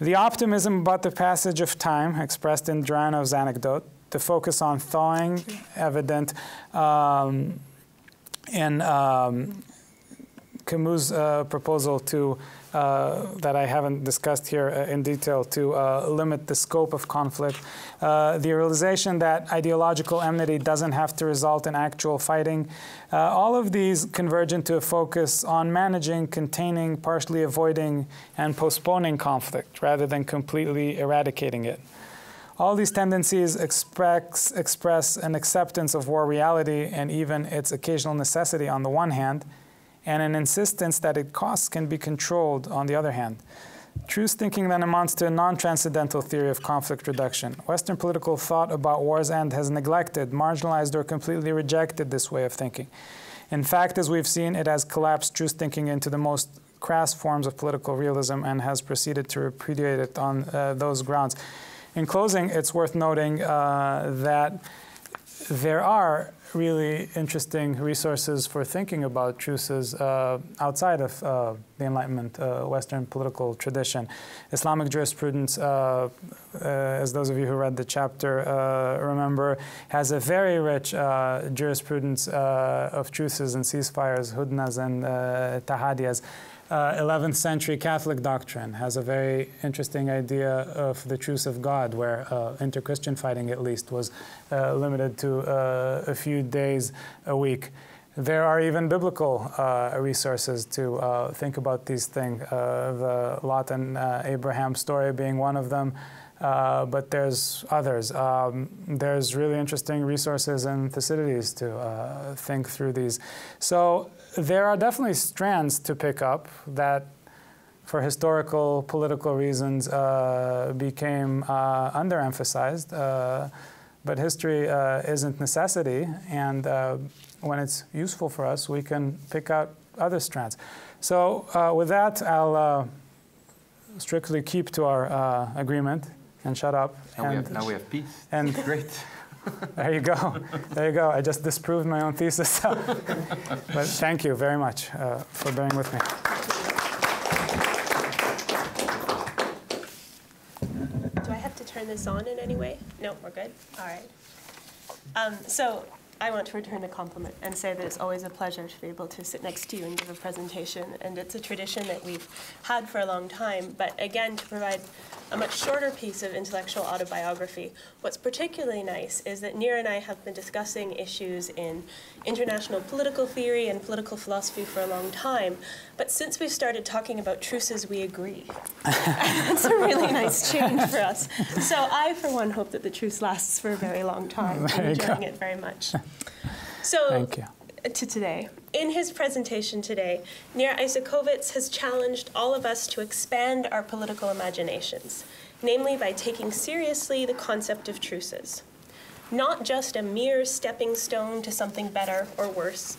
The optimism about the passage of time, expressed in Duranov's anecdote, to focus on thawing, evident in Camus' proposal to, that I haven't discussed here in detail, to limit the scope of conflict. The realization that ideological enmity doesn't have to result in actual fighting. All of these converge into a focus on managing, containing, partially avoiding, and postponing conflict rather than completely eradicating it. All these tendencies express an acceptance of war reality and even its occasional necessity on the one hand, and an insistence that its costs can be controlled on the other hand. Truce thinking then amounts to a non-transcendental theory of conflict reduction. Western political thought about war's end has neglected, marginalized, or completely rejected this way of thinking. In fact, as we've seen, it has collapsed truce thinking into the most crass forms of political realism and has proceeded to repudiate it on those grounds. In closing, it's worth noting that there are really interesting resources for thinking about truces outside of the Enlightenment Western political tradition. Islamic jurisprudence, as those of you who read the chapter remember, has a very rich jurisprudence of truces and ceasefires, hudnas and tahadiyas. 11th century Catholic doctrine has a very interesting idea of the truce of God, where inter-Christian fighting, at least, was limited to a few days a week. There are even biblical resources to think about these things, the Lot and Abraham story being one of them. But there's others. There's really interesting resources in Thucydides to think through these. So there are definitely strands to pick up that, for historical, political reasons, became underemphasized. But history isn't necessity, and when it's useful for us, we can pick out other strands. So with that, I'll strictly keep to our agreement and shut up. Now we have peace. And great. There you go. There you go. I just disproved my own thesis. But thank you very much for bearing with me. Do I have to turn this on in any way? No, we're good? All right. So I want to return the compliment and say that it's always a pleasure to be able to sit next to you and give a presentation. And it's a tradition that we've had for a long time. But again, to provide a much shorter piece of intellectual autobiography, what's particularly nice is that Nir and I have been discussing issues in international political theory and political philosophy for a long time. But since we've started talking about truces, we agree. That's a really nice change for us. So I, for one, hope that the truce lasts for a very long time. I'm enjoying it very much. So, thank you. To today. In his presentation today, Nir Eisikovits has challenged all of us to expand our political imaginations, namely by taking seriously the concept of truces. Not just a mere stepping stone to something better or worse,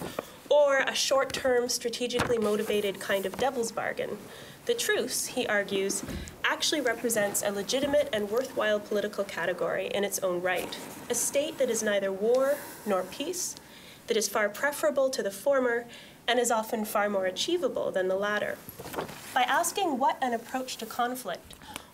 or a short-term, strategically motivated kind of devil's bargain. The truce, he argues, actually represents a legitimate and worthwhile political category in its own right, a state that is neither war nor peace, that is far preferable to the former and is often far more achievable than the latter. By asking what an approach to conflict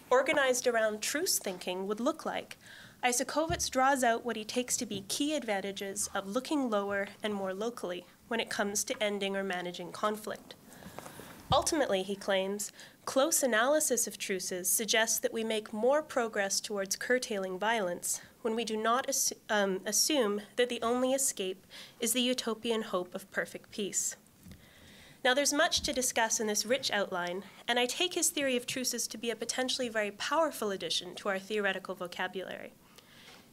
organized around truce thinking would look like, Eisikovits draws out what he takes to be key advantages of looking lower and more locally when it comes to ending or managing conflict. Ultimately, he claims, close analysis of truces suggests that we make more progress towards curtailing violence when we do not assume that the only escape is the utopian hope of perfect peace. Now, there's much to discuss in this rich outline, and I take his theory of truces to be a potentially very powerful addition to our theoretical vocabulary.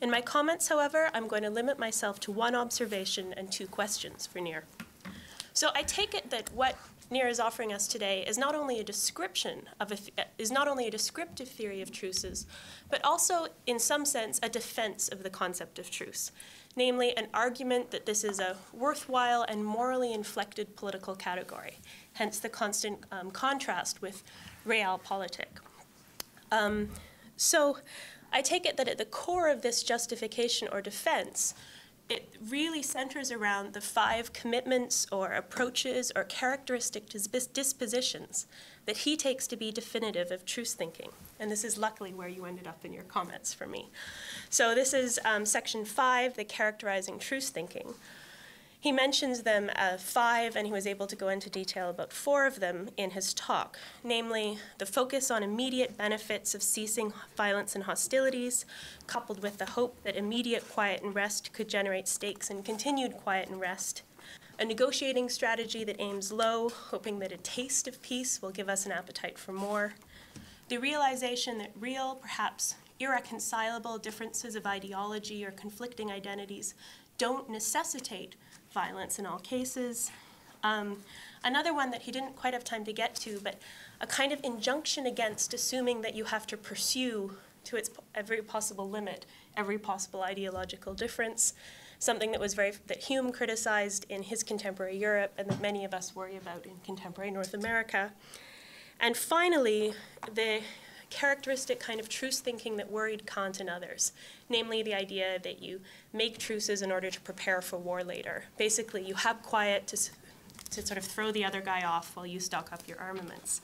In my comments, however, I'm going to limit myself to one observation and two questions for Nir. So I take it that what Nir is offering us today is not only a description of is not only a descriptive theory of truces, but also, in some sense, a defense of the concept of truce, namely an argument that this is a worthwhile and morally inflected political category, hence the constant contrast with realpolitik. So I take it that at the core of this justification or defense, it really centers around the 5 commitments or approaches or characteristic dispositions that he takes to be definitive of truce thinking. And this is luckily where you ended up in your comments for me. So this is section 5, the characterizing truce thinking. He mentions them 5, and he was able to go into detail about 4 of them in his talk, namely the focus on immediate benefits of ceasing violence and hostilities, coupled with the hope that immediate quiet and rest could generate stakes and continued quiet and rest, a negotiating strategy that aims low, hoping that a taste of peace will give us an appetite for more, the realization that real, perhaps irreconcilable differences of ideology or conflicting identities don't necessitate violence in all cases. Another one that he didn't quite have time to get to, but a kind of injunction against assuming that you have to pursue to its every possible limit, every possible ideological difference, something that was that Hume criticized in his contemporary Europe and that many of us worry about in contemporary North America. And finally, the characteristic kind of truce thinking that worried Kant and others, namely the idea that you make truces in order to prepare for war later. Basically, you have quiet to sort of throw the other guy off while you stock up your armaments.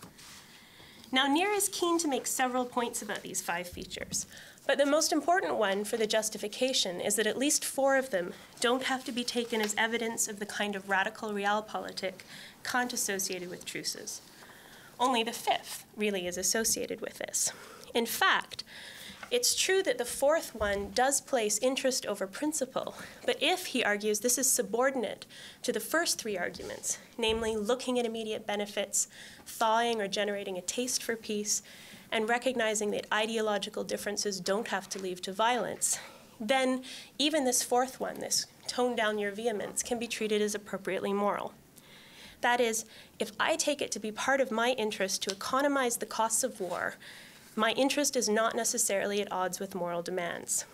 Now, Nir is keen to make several points about these 5 features, but the most important one for the justification is that at least 4 of them don't have to be taken as evidence of the kind of radical realpolitik Kant associated with truces. Only the 5th really is associated with this. In fact, it's true that the 4th one does place interest over principle, but if, he argues, this is subordinate to the first 3 arguments, namely looking at immediate benefits, thawing or generating a taste for peace, and recognizing that ideological differences don't have to lead to violence, then even this 4th one, this tone down your vehemence, can be treated as appropriately moral. That is, if I take it to be part of my interest to economize the costs of war, my interest is not necessarily at odds with moral demands.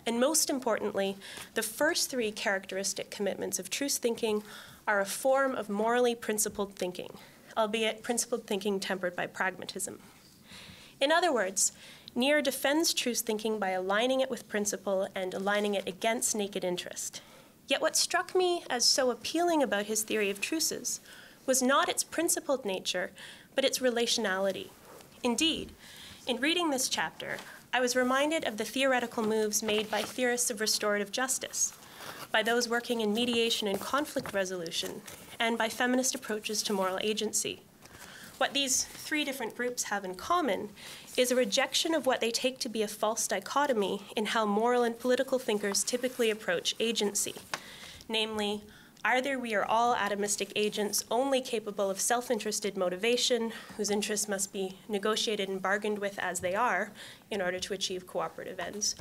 And most importantly, the first 3 characteristic commitments of truce thinking are a form of morally principled thinking, albeit principled thinking tempered by pragmatism. In other words, Nir defends truce thinking by aligning it with principle and aligning it against naked interest. Yet what struck me as so appealing about his theory of truces was not its principled nature, but its relationality. Indeed, in reading this chapter, I was reminded of the theoretical moves made by theorists of restorative justice, by those working in mediation and conflict resolution, and by feminist approaches to moral agency. What these 3 different groups have in common is a rejection of what they take to be a false dichotomy in how moral and political thinkers typically approach agency. Namely, either we are all atomistic agents only capable of self-interested motivation, whose interests must be negotiated and bargained with as they are in order to achieve cooperative ends,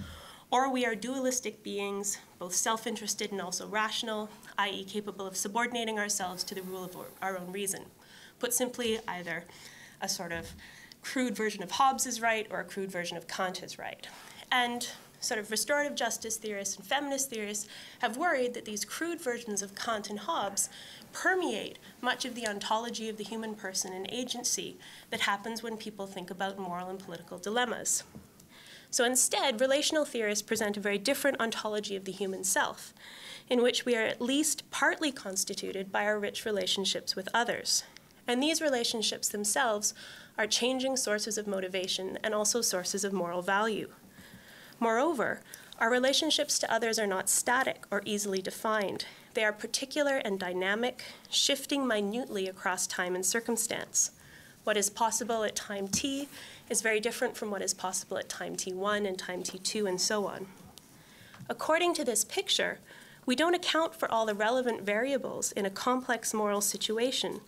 or we are dualistic beings, both self-interested and also rational, i.e. capable of subordinating ourselves to the rule of our own reason. Put simply, either a sort of crude version of Hobbes is right or a crude version of Kant is right. And sort of restorative justice theorists and feminist theorists have worried that these crude versions of Kant and Hobbes permeate much of the ontology of the human person and agency that happens when people think about moral and political dilemmas. So instead, relational theorists present a very different ontology of the human self, in which we are at least partly constituted by our rich relationships with others. And these relationships themselves are changing sources of motivation and also sources of moral value. Moreover, our relationships to others are not static or easily defined. They are particular and dynamic, shifting minutely across time and circumstance. What is possible at time t is very different from what is possible at time t1 and time t2 and so on. According to this picture, we don't account for all the relevant variables in a complex moral situation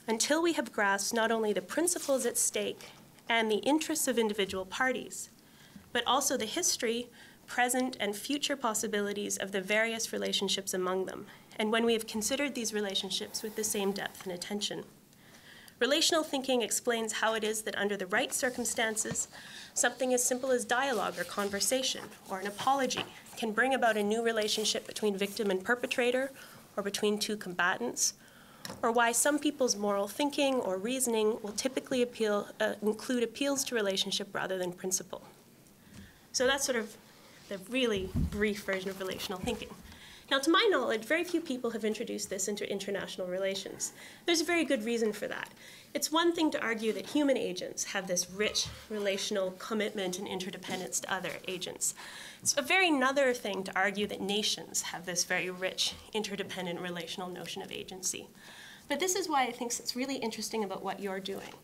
until we have grasped not only the principles at stake and the interests of individual parties, but also the history, present, and future possibilities of the various relationships among them, and when we have considered these relationships with the same depth and attention. Relational thinking explains how it is that under the right circumstances, something as simple as dialogue or conversation, or an apology, can bring about a new relationship between victim and perpetrator, or between 2 combatants, or why some people's moral thinking or reasoning will typically include appeals to relationship rather than principle. So that's sort of the really brief version of relational thinking. Now, to my knowledge, very few people have introduced this into international relations. There's a very good reason for that. It's one thing to argue that human agents have this rich relational commitment and interdependence to other agents. It's a very another thing to argue that nations have this very rich, interdependent relational notion of agency. But this is why I think it's really interesting about what you're doing.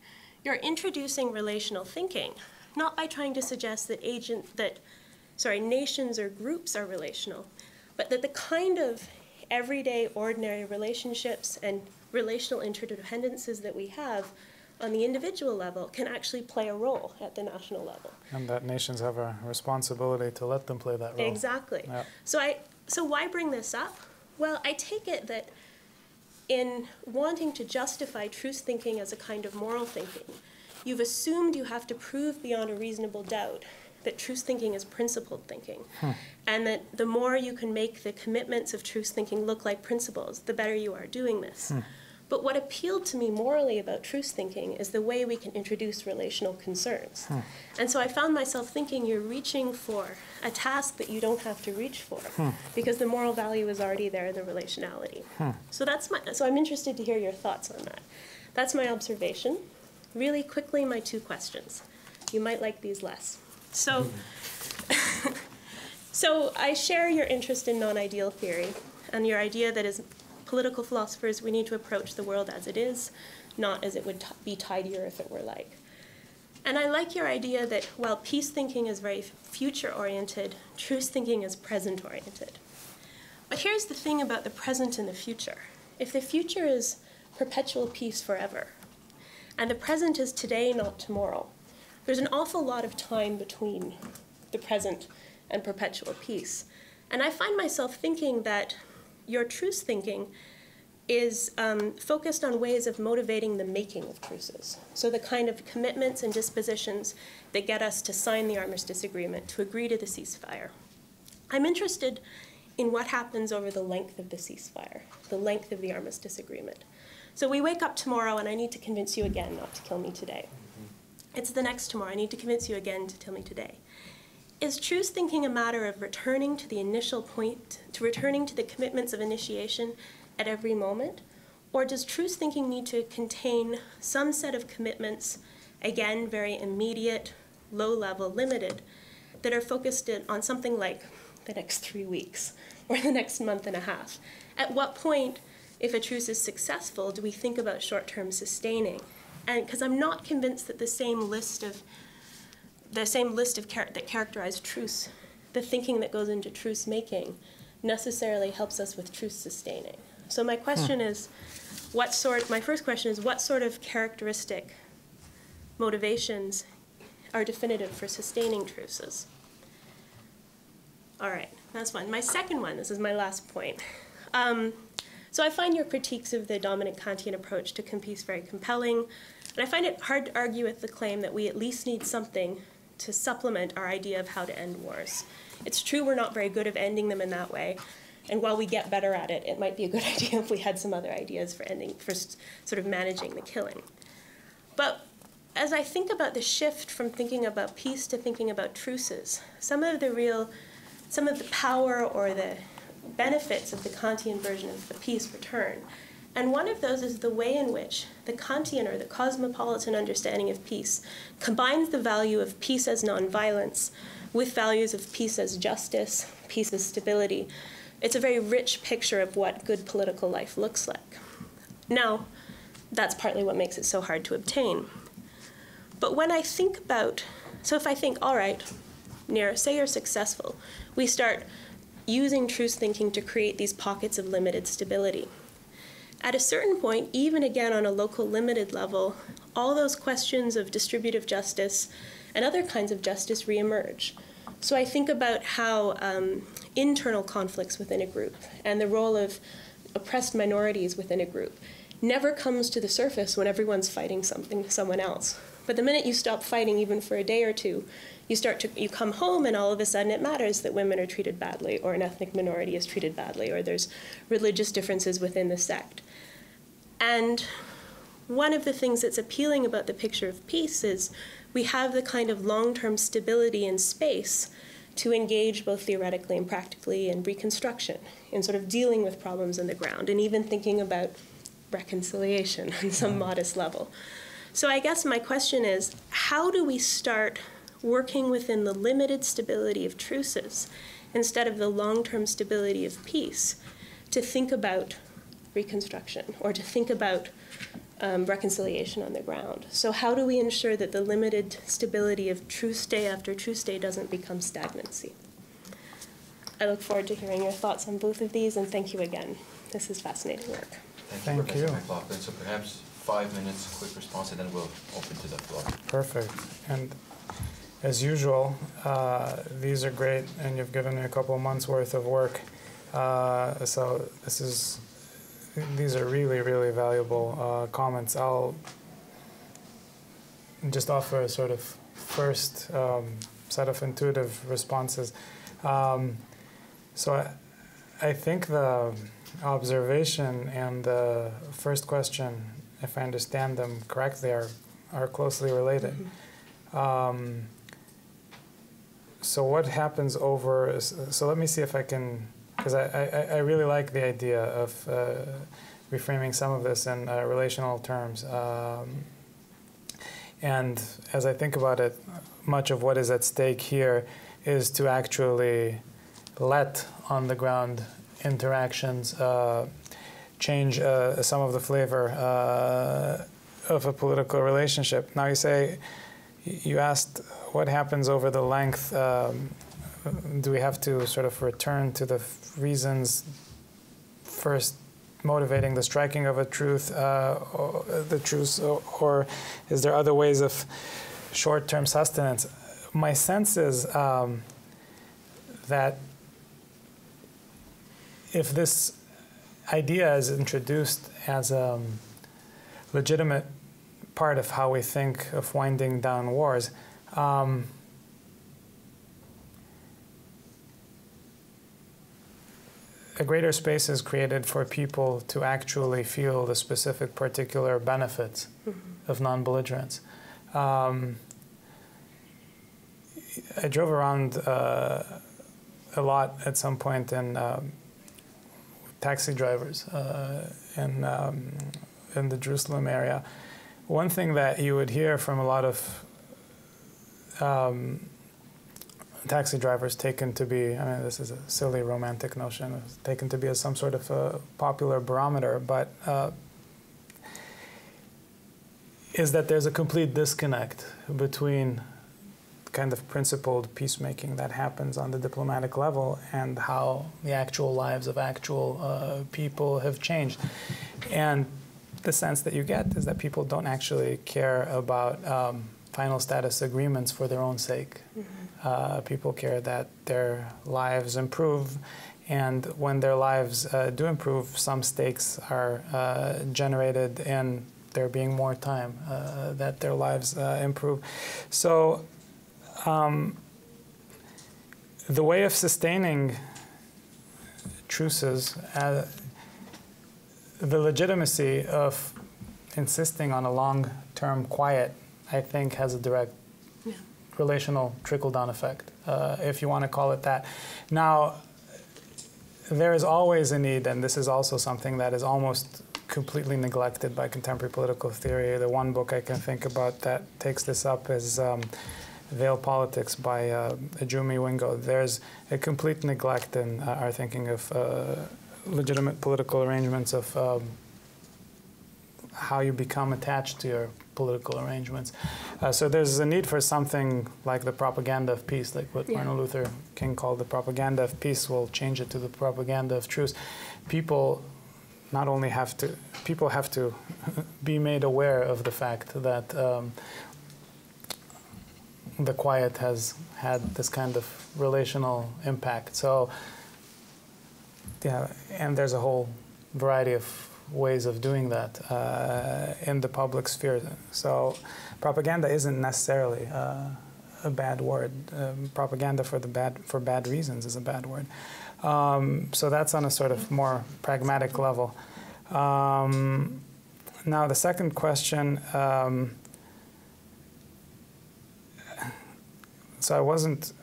You're introducing relational thinking, not by trying to suggest that nations or groups are relational, but that the kind of everyday, ordinary relationships and relational interdependences that we have on the individual level can actually play a role at the national level. And that nations have a responsibility to let them play that role. Exactly. Yeah. So why bring this up? Well, I take it that in wanting to justify truce thinking as a kind of moral thinking, you've assumed you have to prove beyond a reasonable doubt that truce thinking is principled thinking, and that the more you can make the commitments of truce thinking look like principles, the better you are doing this. But what appealed to me morally about truce thinking is the way we can introduce relational concerns. And so I found myself thinking you're reaching for a task that you don't have to reach for because the moral value is already there in the relationality. So I'm interested to hear your thoughts on that. That's my observation. Really quickly, my two questions. You might like these less. So, so I share your interest in non-ideal theory and your idea that as political philosophers, we need to approach the world as it is, not as it would be tidier if it were like. And I like your idea that while peace thinking is very future-oriented, truce thinking is present-oriented. But here's the thing about the present and the future. If the future is perpetual peace forever, and the present is today, not tomorrow, there's an awful lot of time between the present and perpetual peace. And I find myself thinking that your truce thinking is focused on ways of motivating the making of truces. So the kind of commitments and dispositions that get us to sign the armistice agreement, to agree to the ceasefire. I'm interested in what happens over the length of the ceasefire, the length of the armistice agreement. So we wake up tomorrow and I need to convince you again not to kill me today. It's the next tomorrow, I need to convince you again to kill me today. Is truce thinking a matter of returning to the initial point, to returning to the commitments of initiation at every moment? Or does truce thinking need to contain some set of commitments, again, very immediate, low-level, limited, that are focused on something like the next 3 weeks or the next month and a half? At what point, if a truce is successful, do we think about short-term sustaining? And because I'm not convinced that the same list that characterize truce, the thinking that goes into truce making, necessarily helps us with truce sustaining. So my question is, my first question is, what sort of characteristic motivations are definitive for sustaining truces? All right, that's one. My second one, this is my last point. So I find your critiques of the dominant Kantian approach to peace very compelling, and I find it hard to argue with the claim that we at least need something to supplement our idea of how to end wars. It's true we're not very good at ending them in that way, and while we get better at it, it might be a good idea if we had some other ideas for sort of managing the killing. But as I think about the shift from thinking about peace to thinking about truces, some of the power or the benefits of the Kantian version of the peace return. And one of those is the way in which the Kantian or the cosmopolitan understanding of peace combines the value of peace as nonviolence with values of peace as justice, peace as stability. It's a very rich picture of what good political life looks like. Now, that's partly what makes it so hard to obtain. But when I think about, so if I think, all right, Nir, say you're successful, we start using truce thinking to create these pockets of limited stability. At a certain point, even again on a local limited level, all those questions of distributive justice and other kinds of justice reemerge. So I think about how internal conflicts within a group and the role of oppressed minorities within a group never comes to the surface when everyone's fighting someone else. But the minute you stop fighting, even for a day or two, you come home and all of a sudden it matters that women are treated badly, or an ethnic minority is treated badly, or there's religious differences within the sect. And one of the things that's appealing about the picture of peace is we have the kind of long-term stability in space to engage both theoretically and practically in reconstruction, in sort of dealing with problems on the ground, and even thinking about reconciliation on some modest level. So I guess my question is, how do we start working within the limited stability of truces instead of the long-term stability of peace to think about reconstruction or to think about reconciliation on the ground? So how do we ensure that the limited stability of truce day after truce day doesn't become stagnancy? I look forward to hearing your thoughts on both of these, and thank you again. This is fascinating work. Thank you, Professor MacLachlan. So perhaps 5 minutes, quick response, and then we'll open to the floor. Perfect. And as usual, these are great, and you've given me a couple of months' worth of work. So these are really, really valuable comments. I'll just offer a sort of first set of intuitive responses. So I think observation and the first question, if I understand them correctly, are closely related. So what happens over, so let me see if I can, because I really like the idea of reframing some of this in relational terms. And as I think about it, much of what is at stake here is to actually let on the ground interactions change some of the flavor of a political relationship. Now you asked what happens over the length. Do we have to sort of return to the reasons first motivating the striking of a truce, or is there other ways of short-term sustenance? My sense is that if this idea is introduced as a legitimate part of how we think of winding down wars, a greater space is created for people to actually feel the specific particular benefits of non-belligerence. I drove around a lot at some point in taxi drivers in the Jerusalem area. One thing that you would hear from a lot of taxi drivers taken to be, I mean, this is a silly romantic notion, taken to be as some sort of a popular barometer, but is that there's a complete disconnect between kind of principled peacemaking that happens on the diplomatic level and how the actual lives of actual people have changed. And the sense that you get is that people don't actually care about final status agreements for their own sake. People care that their lives improve, and when their lives do improve, some stakes are generated in there being more time that their lives improve. So the way of sustaining truces, the legitimacy of insisting on a long-term quiet, I think, has a direct relational trickle-down effect, if you want to call it that. Now, there is always a need, and this is also something that is almost completely neglected by contemporary political theory. The one book I can think about that takes this up is Veil Politics by Ajumi Wingo. There's a complete neglect in our thinking of legitimate political arrangements, of how you become attached to your political arrangements. So there's a need for something like the propaganda of peace, like what Martin Luther King called the propaganda of peace. We'll change it to the propaganda of truce. People not only have to, people have to be made aware of the fact that the quiet has had this kind of relational impact. So, yeah, and there's a whole variety of ways of doing that in the public sphere. So propaganda isn't necessarily a bad word. Propaganda for bad reasons is a bad word. So that's on a sort of more pragmatic level. Now the second question, so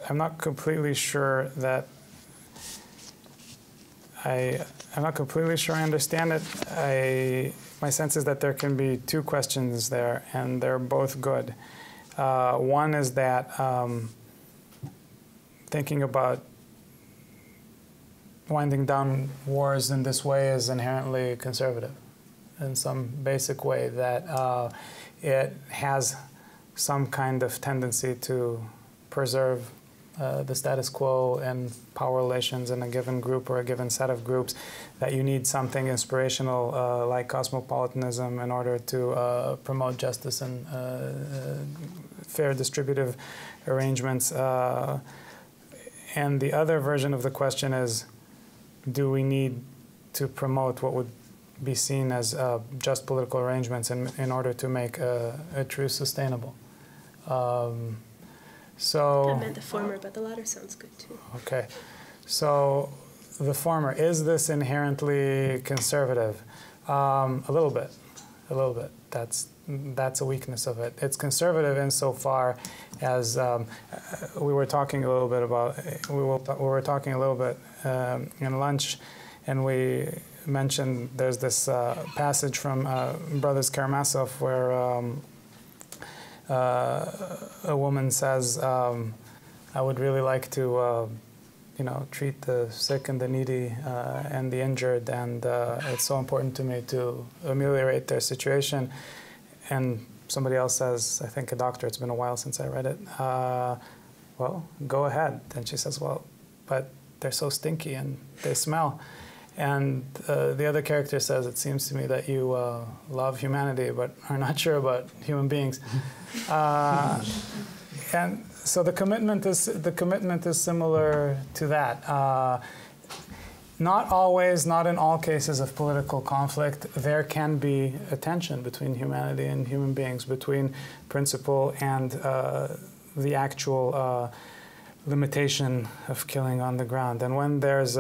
I'm not completely sure that I'm not completely sure I understand it. My sense is that there can be two questions there, and they're both good. One is that thinking about winding down wars in this way is inherently conservative in some basic way, that it has some kind of tendency to preserve the status quo and power relations in a given group or a given set of groups, that you need something inspirational like cosmopolitanism in order to promote justice and fair distributive arrangements. And the other version of the question is, do we need to promote what would be seen as just political arrangements in order to make a truce sustainable? I meant the former, but the latter sounds good too. Okay, so the former. Is this inherently conservative? A little bit. That's a weakness of it. It's conservative insofar as we were talking a little bit about. We were talking a little bit in lunch, and we mentioned there's this passage from Brothers Karamazov where a woman says, "I would really like to." Treat the sick and the needy and the injured, and it's so important to me to ameliorate their situation. And somebody else says, I think a doctor, it's been a while since I read it, well, go ahead. And she says, well, but they're so stinky and they smell. And the other character says, it seems to me that you love humanity but are not sure about human beings. And so the commitment is similar to that. Not always, not in all cases of political conflict, there can be a tension between humanity and human beings, between principle and the actual limitation of killing on the ground. And when there is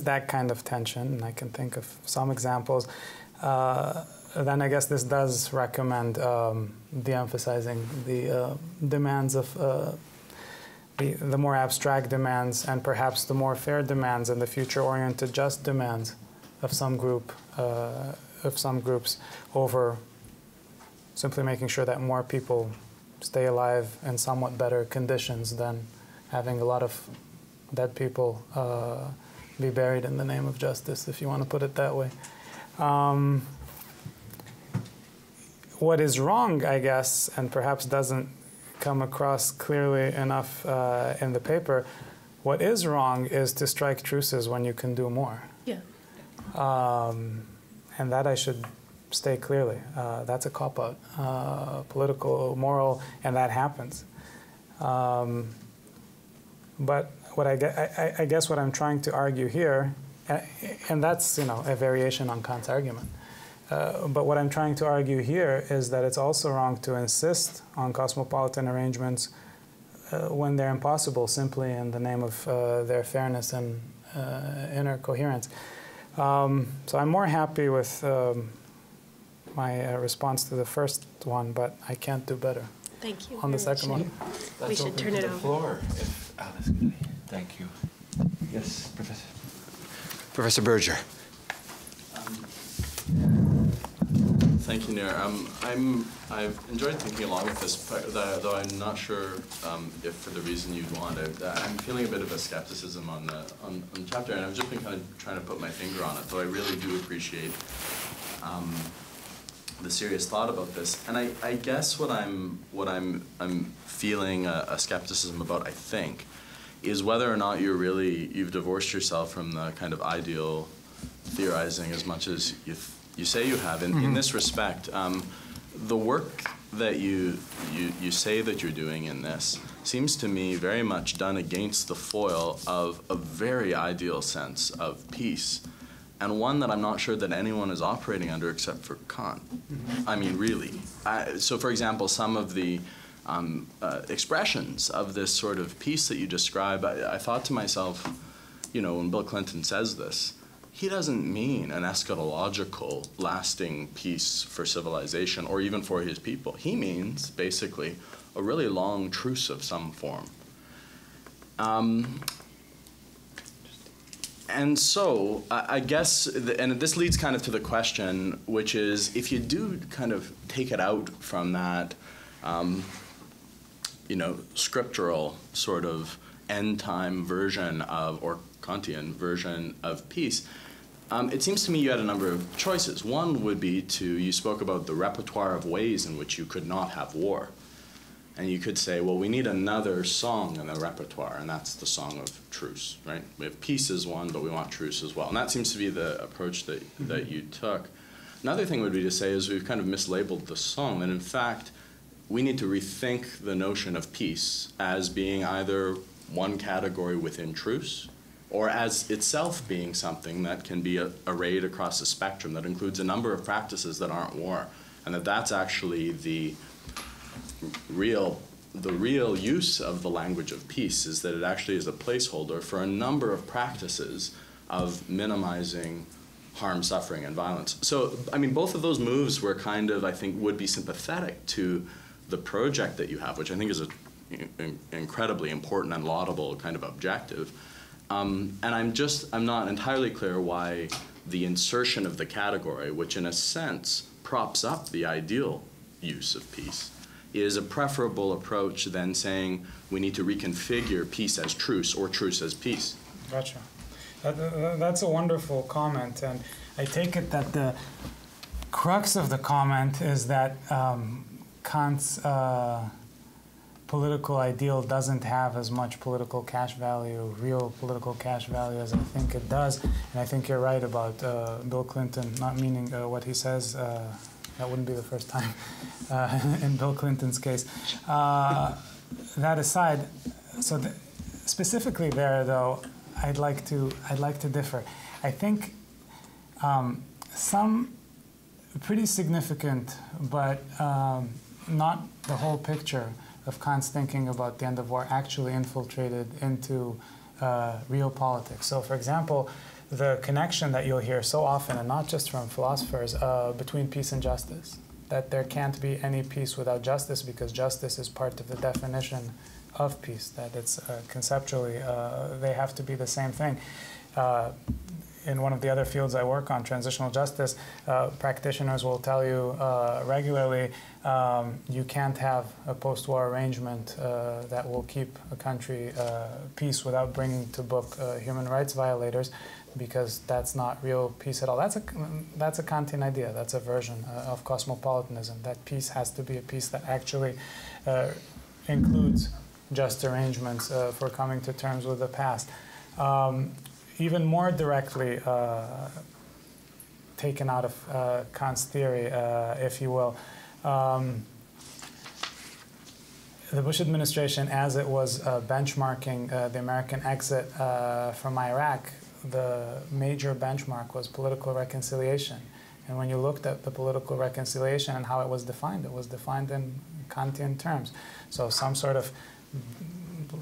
that kind of tension, and I can think of some examples, then I guess this does recommend de-emphasizing the demands of the more abstract demands, and perhaps the more fair demands and the future-oriented just demands of some groups over simply making sure that more people stay alive in somewhat better conditions than having a lot of dead people be buried in the name of justice, if you want to put it that way. What is wrong, I guess, and perhaps doesn't come across clearly enough in the paper, what is wrong is to strike truces when you can do more. Yeah. And that I should state clearly. That's a cop-out, political, moral, and that happens. But what I guess what I'm trying to argue here, and that's a variation on Kant's argument. But what I'm trying to argue here is that it's also wrong to insist on cosmopolitan arrangements when they're impossible, simply in the name of their fairness and inner coherence. So I'm more happy with my response to the first one, but I can't do better. Thank you. On the second one. We should turn it over. The floor, if Alice could. Thank you. Yes, Professor. Professor Berger. Thank you, Nir. I've enjoyed thinking along with this, though I'm not sure if for the reason you'd want it. I'm feeling a bit of a skepticism on the chapter, and I've just been kind of trying to put my finger on it. Though I really do appreciate the serious thought about this, and I guess what I'm feeling a skepticism about, I think, is whether or not you've divorced yourself from the kind of ideal theorizing as much as you say you have. In this respect, the work that you say that you're doing in this seems to me very much done against the foil of a very ideal sense of peace, and one that I'm not sure that anyone is operating under except for Kant. I mean, really. So, for example, some of the expressions of this sort of peace that you describe, I thought to myself, when Bill Clinton says this, he doesn't mean an eschatological, lasting peace for civilization or even for his people. He means, basically, a really long truce of some form. And so, I guess, and this leads kind of to the question, which is, if you do kind of take it out from that, scriptural sort of end-time version of, or Kantian version of peace, it seems to me you had a number of choices. One would be you spoke about the repertoire of ways in which you could not have war. And you could say, well, we need another song in the repertoire, and that's the song of truce, right? We have peace as one, but we want truce as well. And that seems to be the approach that you took. Another thing would be to say is we've kind of mislabeled the song, and in fact, we need to rethink the notion of peace as being either one category within truce, or as itself being something that can be arrayed across a spectrum that includes a number of practices that aren't war, and that's actually the real the real use of the language of peace is that it actually is a placeholder for a number of practices of minimizing harm, suffering, and violence. So, I mean, both of those moves were kind of, I think, would be sympathetic to the project that you have, which I think is an incredibly important and laudable kind of objective. And I'm not entirely clear why the insertion of the category, which in a sense props up the ideal use of peace, is a preferable approach than saying we need to reconfigure peace as truce or truce as peace. Gotcha. That's a wonderful comment, and I take it that the crux of the comment is that Kant's political ideal doesn't have as much political cash value, real political cash value, as I think it does. And I think you're right about Bill Clinton not meaning what he says. That wouldn't be the first time in Bill Clinton's case. That aside, so specifically there, though, I'd like to differ. I think some pretty significant, but not the whole picture of Kant's thinking about the end of war actually infiltrated into real politics. So, for example, the connection that you'll hear so often, and not just from philosophers, between peace and justice, that there can't be any peace without justice because justice is part of the definition of peace, that it's conceptually, they have to be the same thing. In one of the other fields I work on, transitional justice, practitioners will tell you regularly you can't have a post-war arrangement that will keep a country peace without bringing to book human rights violators, because that's not real peace at all. That's a Kantian idea. That's a version of cosmopolitanism, that peace has to be a peace that actually includes just arrangements for coming to terms with the past. Even more directly taken out of Kant's theory, if you will, the Bush administration, as it was benchmarking the American exit from Iraq, the major benchmark was political reconciliation. And when you looked at the political reconciliation and how it was defined in Kantian terms. So some sort of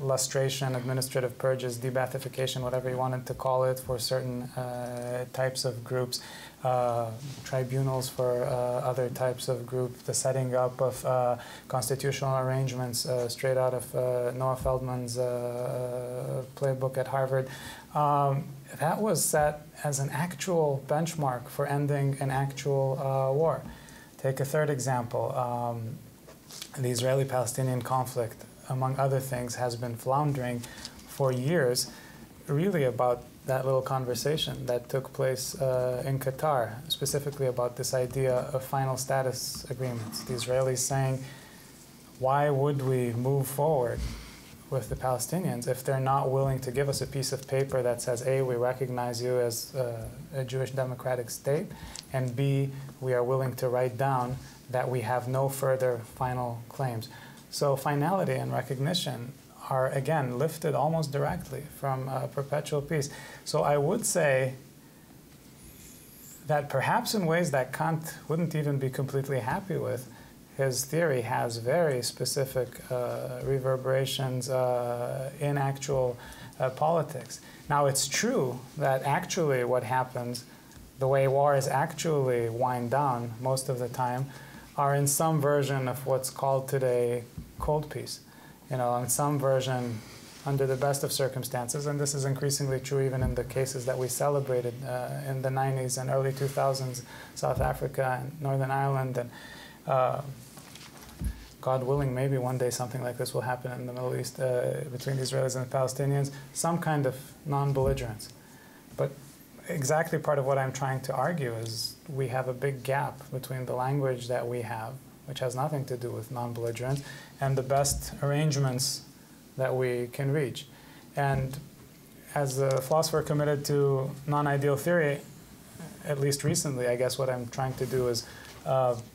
lustration, administrative purges, de-Baathification, whatever you wanted to call it, for certain types of groups, tribunals for other types of groups, the setting up of constitutional arrangements straight out of Noah Feldman's playbook at Harvard. That was set as an actual benchmark for ending an actual war. Take a third example. The Israeli-Palestinian conflict, among other things, has been floundering for years, really about that little conversation that took place in Qatar, specifically about this idea of final status agreements. The Israelis saying, why would we move forward with the Palestinians if they're not willing to give us a piece of paper that says, A, we recognize you as a Jewish democratic state, and B, we are willing to write down that we have no further final claims. So finality and recognition are, again, lifted almost directly from perpetual peace. So I would say that perhaps in ways that Kant wouldn't even be completely happy with, his theory has very specific reverberations in actual politics. Now, it's true that actually what happens, the way wars actually wind down most of the time, are in some version of what's called today cold peace. You know, in some version, under the best of circumstances, and this is increasingly true even in the cases that we celebrated in the 90s and early 2000s, South Africa and Northern Ireland, and God willing, maybe one day something like this will happen in the Middle East between the Israelis and the Palestinians, some kind of non-belligerence. But exactly part of what I'm trying to argue is we have a big gap between the language that we have, which has nothing to do with non-belligerence, and the best arrangements that we can reach. And as a philosopher committed to non-ideal theory, at least recently, I guess what I'm trying to do is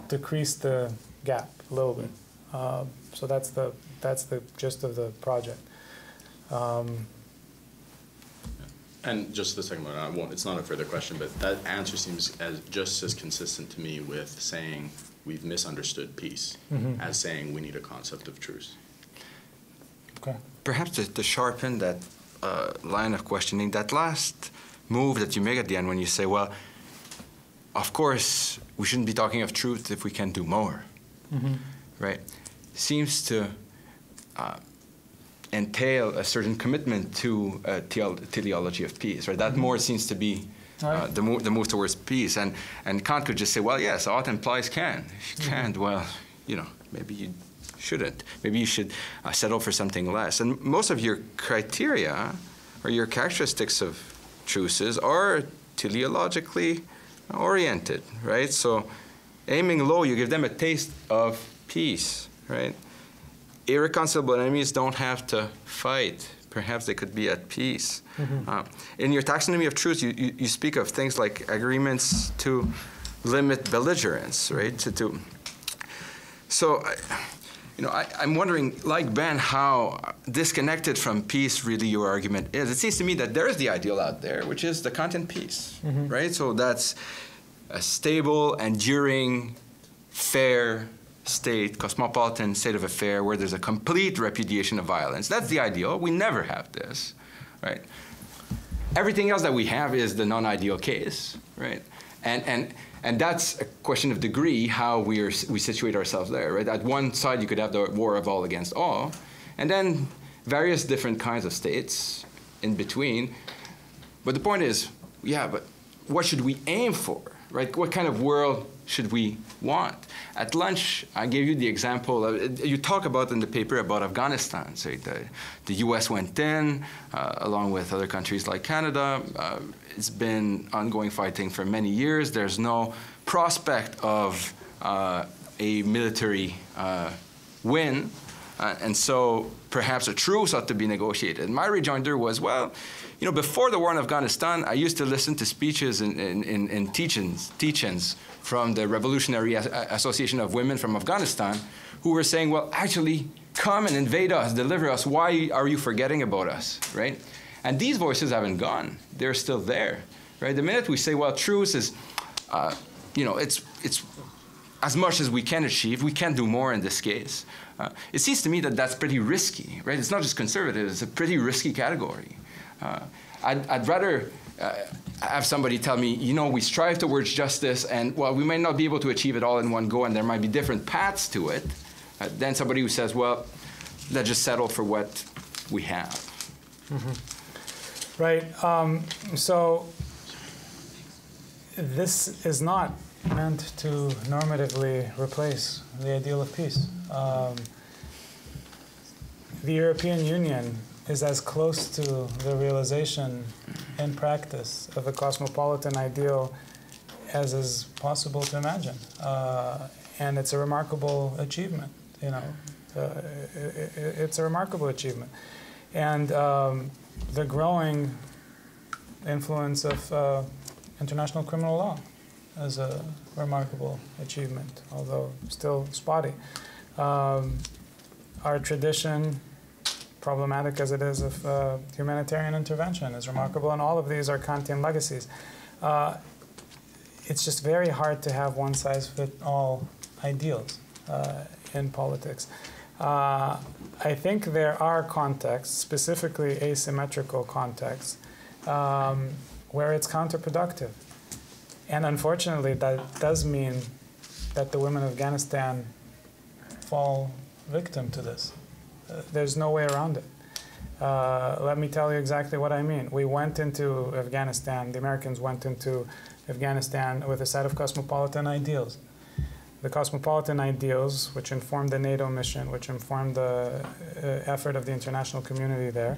decrease the gap a little bit. So that's the gist of the project. And just the second one, it's not a further question, but that answer seems just as consistent to me with saying we've misunderstood peace as saying we need a concept of truce. Okay. Perhaps to sharpen that line of questioning, that last move that you make at the end when you say, well, of course, we shouldn't be talking of truth if we can do more, right? Seems to entail a certain commitment to a teleology of peace, right? That more seems to be the move towards peace. And Kant could just say, well, yes, ought implies can. If you can't, well, you know, maybe you shouldn't. Maybe you should settle for something less. And most of your criteria or your characteristics of truces are teleologically oriented, right? So aiming low, you give them a taste of peace, right? Irreconcilable enemies don't have to fight. Perhaps they could be at peace. In your taxonomy of truce, you speak of things like agreements to limit belligerence, right? So, you know, I'm wondering, like Ben, how disconnected from peace really your argument is. It seems to me that there is the ideal out there, which is the content peace, right? So that's a stable, enduring, fair state, cosmopolitan state of affair where there's a complete repudiation of violence. That's the ideal. We never have this, right? Everything else that we have is the non-ideal case, right? And that's a question of degree, how we situate ourselves there, right? At one side, you could have the war of all against all, and then various different kinds of states in between. But the point is, yeah, but what should we aim for, right? What kind of world should we want? At lunch, I gave you the example, you talk about in the paper about Afghanistan. So the US went in, along with other countries like Canada. It's been ongoing fighting for many years. There's no prospect of a military win. And so perhaps a truce ought to be negotiated. My rejoinder was, well, you know, before the war in Afghanistan, I used to listen to speeches and teach-ins from the Revolutionary Association of Women from Afghanistan who were saying, well, actually, come and invade us, deliver us. Why are you forgetting about us, right? And these voices haven't gone. They're still there, right? The minute we say, well, truce is, you know, it's as much as we can achieve. We can't do more in this case. It seems to me that that's pretty risky, right? It's not just conservative. It's a pretty risky category. I'd rather have somebody tell me, you know, we strive towards justice, and, well, we might not be able to achieve it all in one go, and there might be different paths to it, than somebody who says, well, let's just settle for what we have. Right. So this is not meant to normatively replace the ideal of peace. The European Union is as close to the realization in practice of a cosmopolitan ideal as is possible to imagine. And it's a remarkable achievement, you know. It's a remarkable achievement. And the growing influence of international criminal law is a remarkable achievement, although still spotty. Our tradition, problematic as it is, of humanitarian intervention is remarkable, and all of these are Kantian legacies. It's just very hard to have one-size-fits-all ideals in politics. I think there are contexts, specifically asymmetrical contexts, where it's counterproductive. And unfortunately, that does mean that the women of Afghanistan fall victim to this. There's no way around it. Let me tell you exactly what I mean. We went into Afghanistan, the Americans went into Afghanistan with a set of cosmopolitan ideals. The cosmopolitan ideals, which informed the NATO mission, which informed the effort of the international community there,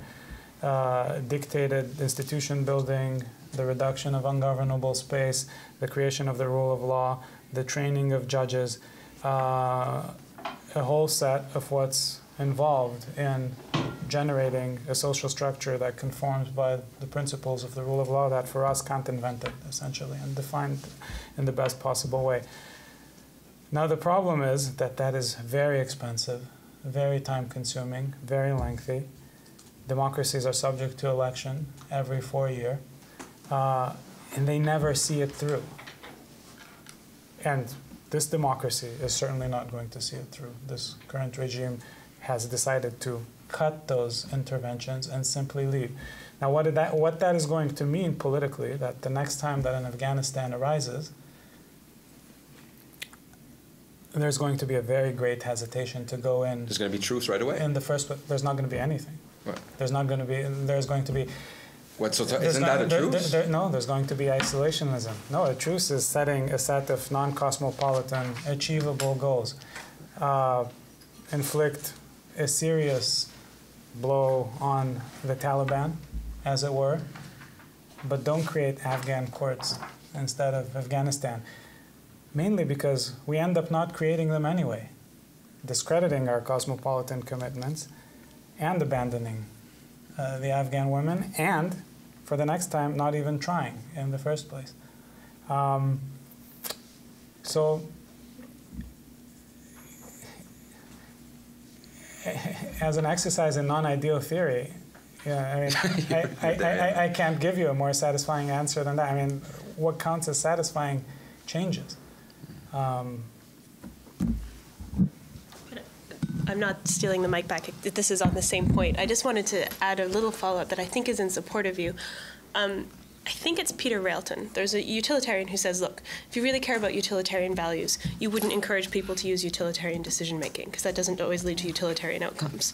dictated institution building, the reduction of ungovernable space, the creation of the rule of law, the training of judges, a whole set of what's involved in generating a social structure that conforms by the principles of the rule of law that for us Kant invented, essentially, and defined in the best possible way. Now the problem is that that is very expensive, very time-consuming, very lengthy. Democracies are subject to election every 4 years, and they never see it through. And this democracy is certainly not going to see it through. This current regime has decided to cut those interventions and simply leave. Now, what that is going to mean politically, that the next time that an Afghanistan arises, there's going to be a very great hesitation to go in. There's going to be truce right away. In the first place, there's not going to be anything. What? There's going to be. What? So isn't that a truce? No, there's going to be isolationism. No, a truce is setting a set of non-cosmopolitan, achievable goals. Inflict a serious blow on the Taliban, as it were, but don't create Afghan courts instead of Afghanistan. Mainly because we end up not creating them anyway, discrediting our cosmopolitan commitments and abandoning the Afghan women, and for the next time, not even trying in the first place. So, as an exercise in non-ideal theory, I mean, I can't give you a more satisfying answer than that. I mean, what counts as satisfying changes. I'm not stealing the mic back. This is on the same point. I just wanted to add a little follow-up that I think is in support of you. I think it's Peter Railton. There's a utilitarian who says, look, if you really care about utilitarian values, you wouldn't encourage people to use utilitarian decision-making, because that doesn't always lead to utilitarian outcomes.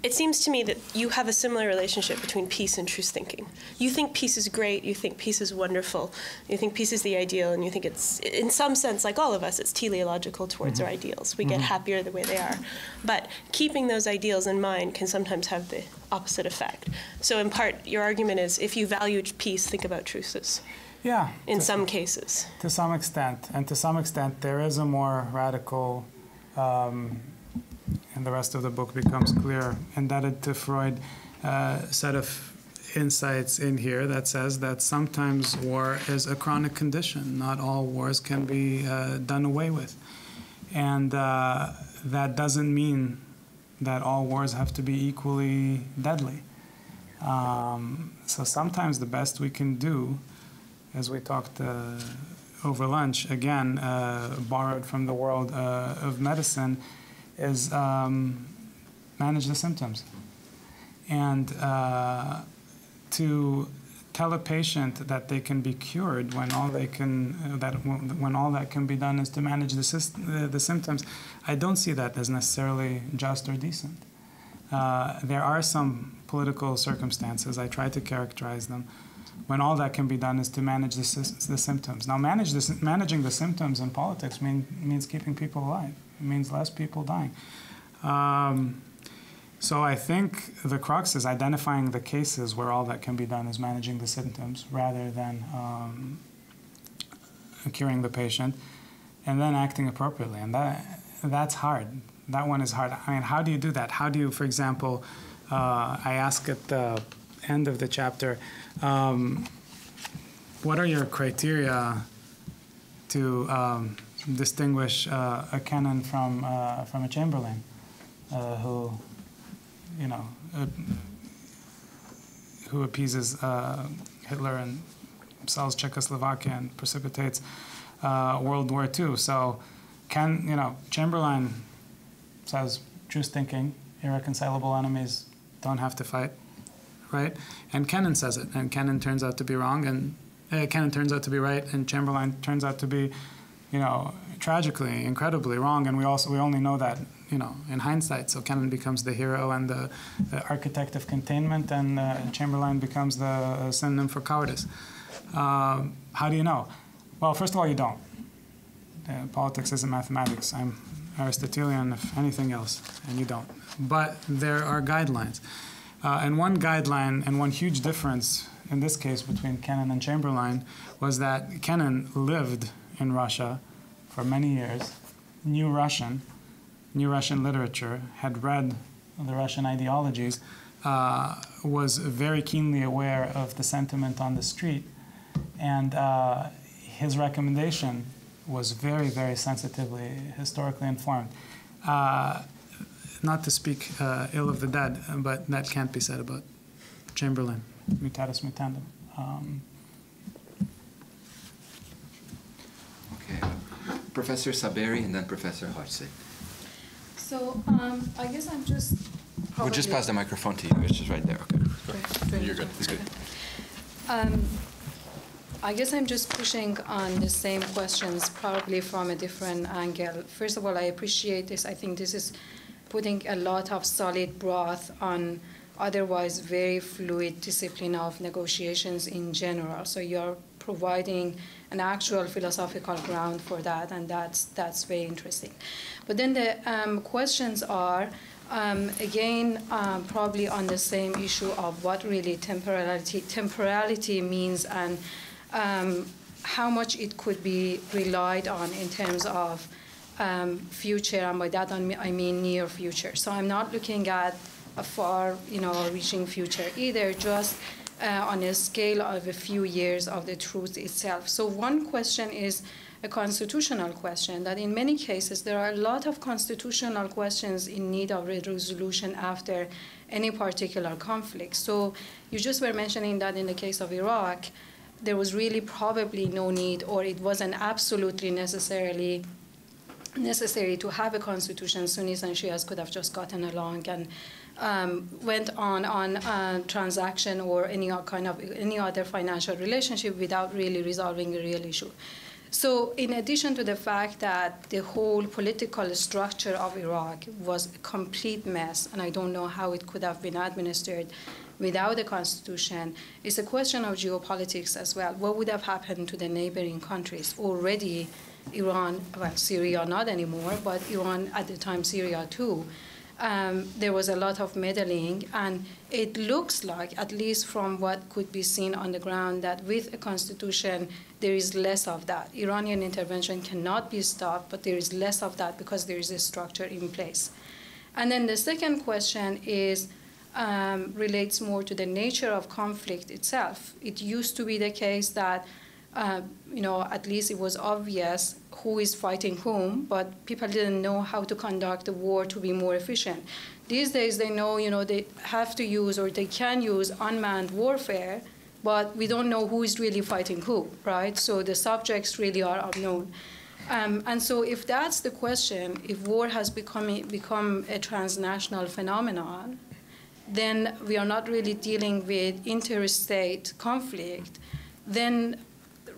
It seems to me that you have a similar relationship between peace and truth thinking. You think peace is great, you think peace is wonderful, you think peace is the ideal, and you think it's, in some sense, like all of us, it's teleological towards our ideals. We get happier the way they are. But keeping those ideals in mind can sometimes have the opposite effect. So in part, your argument is, if you value peace, think about truces. Yeah. In some cases. To some extent. And to some extent, there is a more radical, and the rest of the book becomes clear, indebted to Freud, set of insights in here that says that sometimes war is a chronic condition. Not all wars can be done away with. And that doesn't mean that all wars have to be equally deadly. So sometimes the best we can do, as we talked over lunch, again, borrowed from the world of medicine, is manage the symptoms. And to tell a patient that they can be cured when all they can, when all that can be done is to manage the symptoms, I don't see that as necessarily just or decent. There are some political circumstances, I try to characterize them, when all that can be done is to manage the symptoms. Now, managing the symptoms in politics means keeping people alive. It means less people dying. So I think the crux is identifying the cases where all that can be done is managing the symptoms rather than curing the patient, and then acting appropriately. And that's hard. That one is hard. I mean, how do you do that? How do you, for example, I ask at the end of the chapter, what are your criteria to distinguish a canon from a Chamberlain who, you know, who appeases Hitler and sells Czechoslovakia and precipitates World War II? So, Chamberlain says truth thinking, irreconcilable enemies don't have to fight, right? And Kennan says it, and Kennan turns out to be wrong, and Kennan turns out to be right, and Chamberlain turns out to be, tragically, incredibly wrong, and we only know that, in hindsight. So Kennan becomes the hero and the architect of containment, and Chamberlain becomes the synonym for cowardice. How do you know? Well, first of all, you don't. Politics isn't mathematics. I'm Aristotelian, if anything else, and you don't. But there are guidelines. And one guideline and one huge difference in this case between Kennan and Chamberlain was that Kennan lived in Russia for many years, knew Russian literature, had read the Russian ideologies, was very keenly aware of the sentiment on the street, and his recommendation was very, very sensitively historically informed. Not to speak ill of the dead, but that can't be said about Chamberlain, mutatis mutandum. Okay, Professor Saberi and then Professor Hodgson. So I guess I'm just We'll just pass the microphone to you. It's just right there. Okay. You're good. It's good. I guess I'm just pushing on the same questions, probably from a different angle. First of all, I appreciate this. I think this is putting a lot of solid broth on otherwise very fluid discipline of negotiations in general. So you're providing an actual philosophical ground for that, and that's very interesting. But then the questions are, again, probably on the same issue of what really temporality means, and how much it could be relied on in terms of future, and by that I mean near future. So I'm not looking at a far, reaching future either, just on a scale of a few years of the truth itself. So one question is a constitutional question, that in many cases there are a lot of constitutional questions in need of resolution after any particular conflict. So you just were mentioning that in the case of Iraq, there was really probably no need, or it wasn't absolutely necessary to have a constitution. Sunnis and Shias could have just gotten along and went on transaction or any other financial relationship without really resolving a real issue. So in addition to the fact that the whole political structure of Iraq was a complete mess, and I don't know how it could have been administered without a constitution, it's a question of geopolitics as well. What would have happened to the neighboring countries? Already Iran, well, Syria not anymore, but Iran at the time, Syria too, there was a lot of meddling, and it looks like, at least from what could be seen on the ground, that with a constitution, there is less of that. Iranian intervention cannot be stopped, but there is less of that because there is a structure in place. And then the second question is, relates more to the nature of conflict itself. It used to be the case that at least it was obvious who is fighting whom, but people didn't know how to conduct the war to be more efficient. These days they know, they have to use, or they can use, unmanned warfare, but we don't know who is really fighting who, right? So the subjects really are unknown. And so if that's the question, if war has become a transnational phenomenon, then we are not really dealing with interstate conflict, then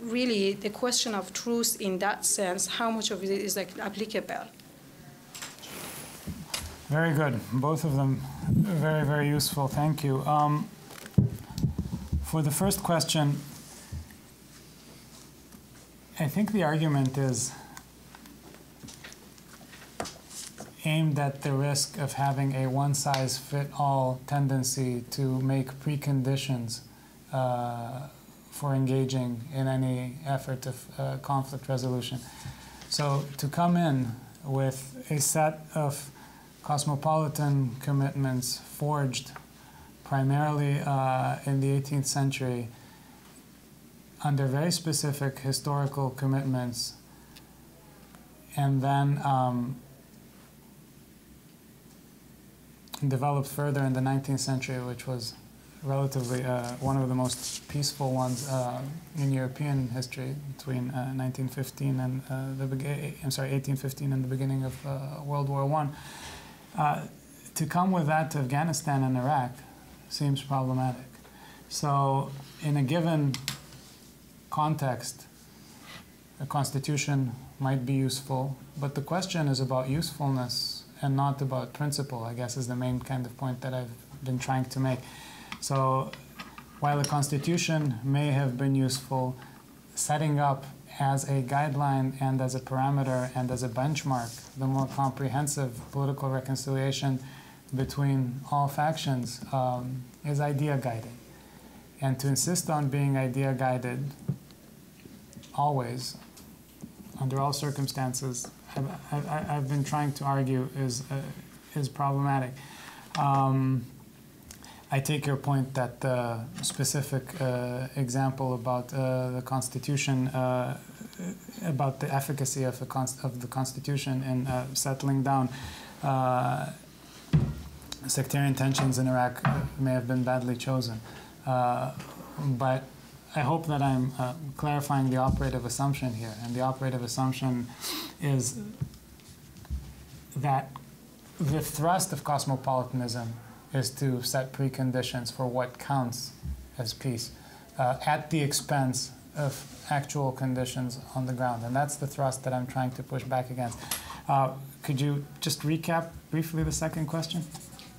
really the question of truth in that sense, how much of it is applicable? Very good. Both of them very, very useful. Thank you. For the first question, I think the argument is aimed at the risk of having a one-size-fits-all tendency to make preconditions for engaging in any effort of conflict resolution. So to come in with a set of cosmopolitan commitments forged primarily in the 18th century under very specific historical commitments, and then developed further in the 19th century, which was relatively one of the most peaceful ones in European history between 1815 and the beginning of World War I. To come with that to Afghanistan and Iraq seems problematic. So in a given context, a constitution might be useful, but the question is about usefulness and not about principle, I guess, is the main kind of point that I've been trying to make. So while a constitution may have been useful, setting up as a guideline and as a parameter and as a benchmark the more comprehensive political reconciliation between all factions is idea-guided. And to insist on being idea-guided always, under all circumstances, I've been trying to argue is problematic. I take your point that the specific example about the Constitution, about the efficacy of the Constitution in settling down sectarian tensions in Iraq may have been badly chosen. But I hope that I'm clarifying the operative assumption here. And the operative assumption is that the thrust of cosmopolitanism is to set preconditions for what counts as peace at the expense of actual conditions on the ground. And that's the thrust that I'm trying to push back against. Could you just recap briefly the second question?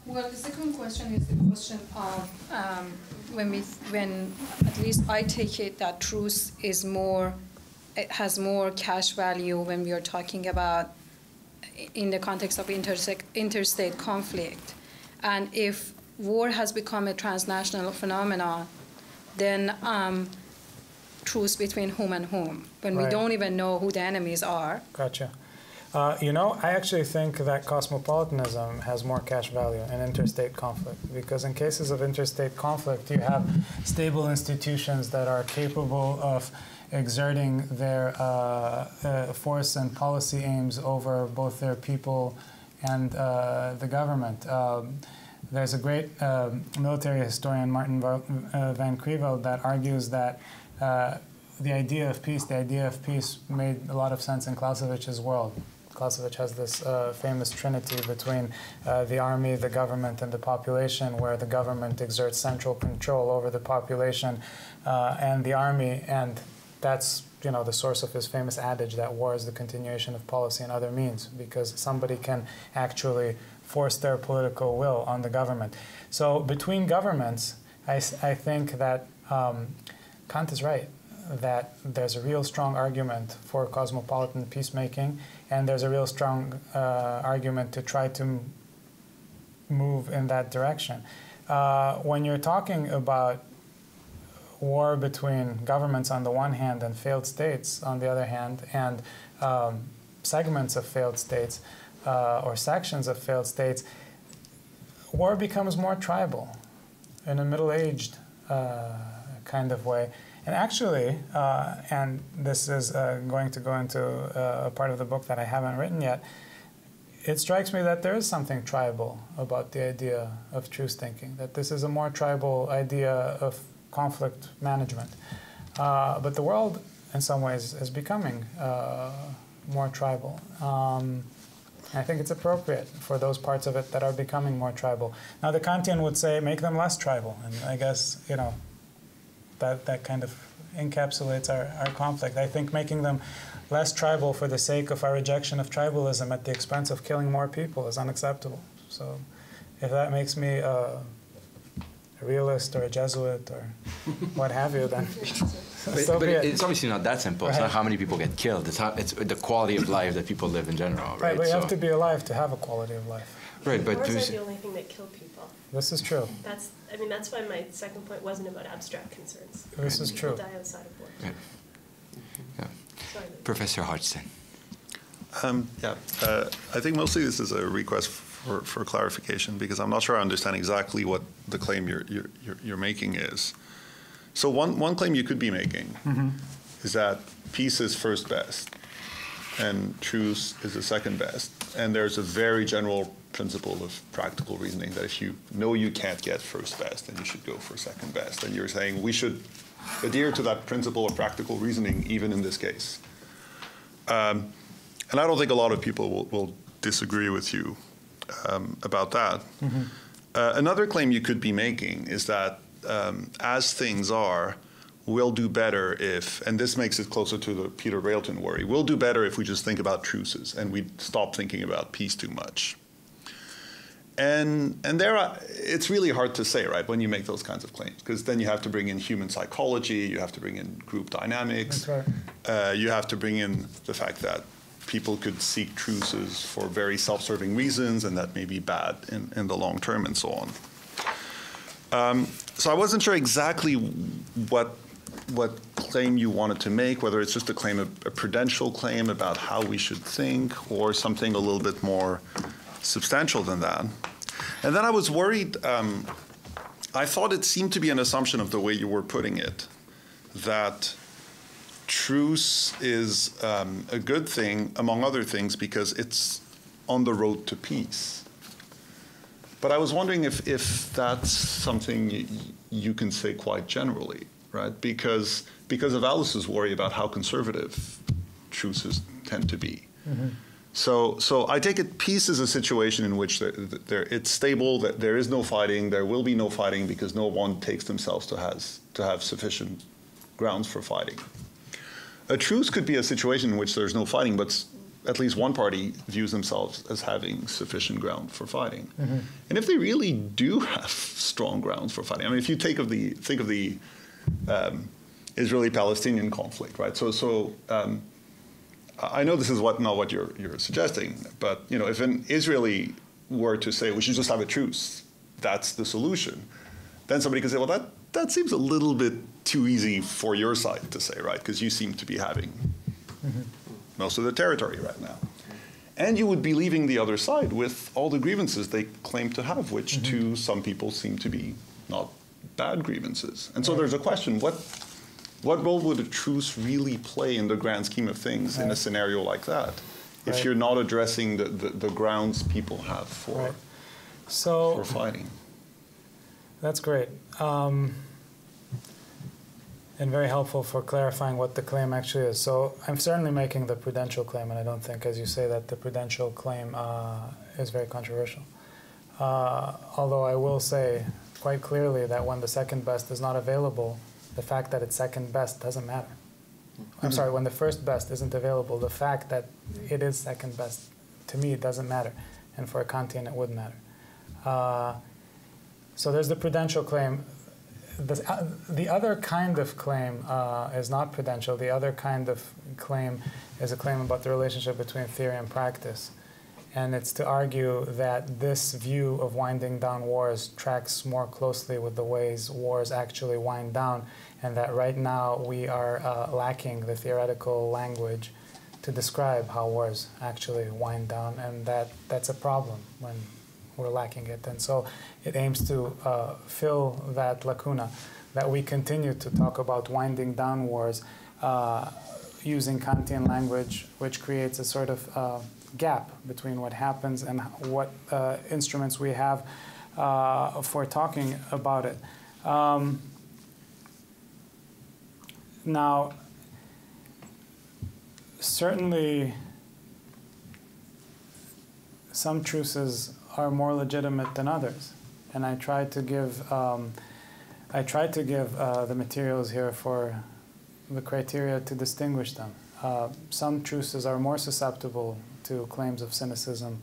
Well, the second question is the question of when at least I take it that truce is more, it has more cash value when we are talking about in the context of interstate conflict. And if war has become a transnational phenomenon, then truce between whom and whom, when we don't even know who the enemies are. Gotcha. You know, I actually think that cosmopolitanism has more cash value in interstate conflict, because in cases of interstate conflict, you have stable institutions that are capable of exerting their force and policy aims over both their people and the government. There's a great military historian, Martin van Creveld, that argues that the idea of peace made a lot of sense in Clausewitz's world. Clausewitz has this famous trinity between the army, the government, and the population, where the government exerts central control over the population and the army, and that's, you know, the source of his famous adage that war is the continuation of policy and other means, because somebody can actually force their political will on the government. So between governments, I think that Kant is right, that there's a real strong argument for cosmopolitan peacemaking, and there's a real strong argument to try to move in that direction. When you're talking about war between governments on the one hand and failed states on the other hand, and segments of failed states or sections of failed states, war becomes more tribal in a middle-aged kind of way. And actually, and this is going to go into a part of the book that I haven't written yet, it strikes me that there is something tribal about the idea of truce thinking, that this is a more tribal idea of conflict management. But the world, in some ways, is becoming more tribal. I think it's appropriate for those parts of it that are becoming more tribal. Now, the Kantian would say, make them less tribal. And I guess, you know, that kind of encapsulates our conflict. I think making them less tribal for the sake of our rejection of tribalism at the expense of killing more people is unacceptable. So if that makes me a realist or a Jesuit or what have you, then so but be it. It's obviously not that simple. It's not how many people get killed. It's the quality of life that people live in general, right? Right, but you have to be alive to have a quality of life. Right, but Wars aren't the only thing that kill people. This is true. That's why my second point wasn't about abstract concerns. This is true. People die outside of war. Yeah. Yeah. Sorry. Professor Hodgson. I think mostly this is a request for clarification, because I'm not sure I understand exactly what the claim you're making is. So one claim you could be making is that peace is first best and truce is the second best. And there's a very general principle of practical reasoning that if you know you can't get first best, then you should go for second best. And you're saying we should adhere to that principle of practical reasoning even in this case. And I don't think a lot of people will disagree with you about that. Another claim you could be making is that as things are, we'll do better if, and this makes it closer to the Peter Railton worry, we'll do better if we just think about truces and we stop thinking about peace too much. And it's really hard to say, right, when you make those kinds of claims, because then you have to bring in human psychology, you have to bring in group dynamics, That's right. You have to bring in the fact that people could seek truces for very self-serving reasons, and that may be bad in the long term, and so on. So I wasn't sure exactly what claim you wanted to make, whether it's just a claim, a prudential claim about how we should think, or something a little bit more substantial than that. And then I was worried, I thought it seemed to be an assumption of the way you were putting it, that truce is a good thing, among other things, because it's on the road to peace. But I was wondering if that's something you can say quite generally, right? Because of Alice's worry about how conservative truces tend to be. So I take it peace is a situation in which it's stable, that there is no fighting, there will be no fighting because no one takes themselves to have sufficient grounds for fighting. A truce could be a situation in which there's no fighting, but at least one party views themselves as having sufficient ground for fighting. Mm-hmm. And if they really do have strong grounds for fighting, I mean, if you think of the Israeli-Palestinian conflict, right? So I know this is not what you're suggesting, but if an Israeli were to say we should just have a truce, that's the solution, then somebody could say, well, that seems a little bit too easy for your side to say, right? Because you seem to be having most of the territory right now. And you would be leaving the other side with all the grievances they claim to have, which to some people seem to be not bad grievances. And so there's a question, what role would a truce really play in the grand scheme of things in a scenario like that, if you're not addressing the grounds people have for fighting? That's great. And very helpful for clarifying what the claim actually is. So I'm certainly making the prudential claim, and I don't think, as you say, that the prudential claim is very controversial. Although I will say quite clearly that when the second best is not available, the fact that it's second best doesn't matter. I'm sorry, when the first best isn't available, the fact that it is second best, to me, it doesn't matter. And for a Kantian, it would matter. So there's the prudential claim. The other kind of claim is not prudential. The other kind of claim is a claim about the relationship between theory and practice. And it's to argue that this view of winding down wars tracks more closely with the ways wars actually wind down, and that right now we are lacking the theoretical language to describe how wars actually wind down, and that's a problem when we're lacking it. And so it aims to fill that lacuna, that we continue to talk about winding down wars using Kantian language, which creates a sort of gap between what happens and what instruments we have for talking about it. Now, certainly some truces are more legitimate than others, and I tried to give the materials here for the criteria to distinguish them. Some truces are more susceptible to claims of cynicism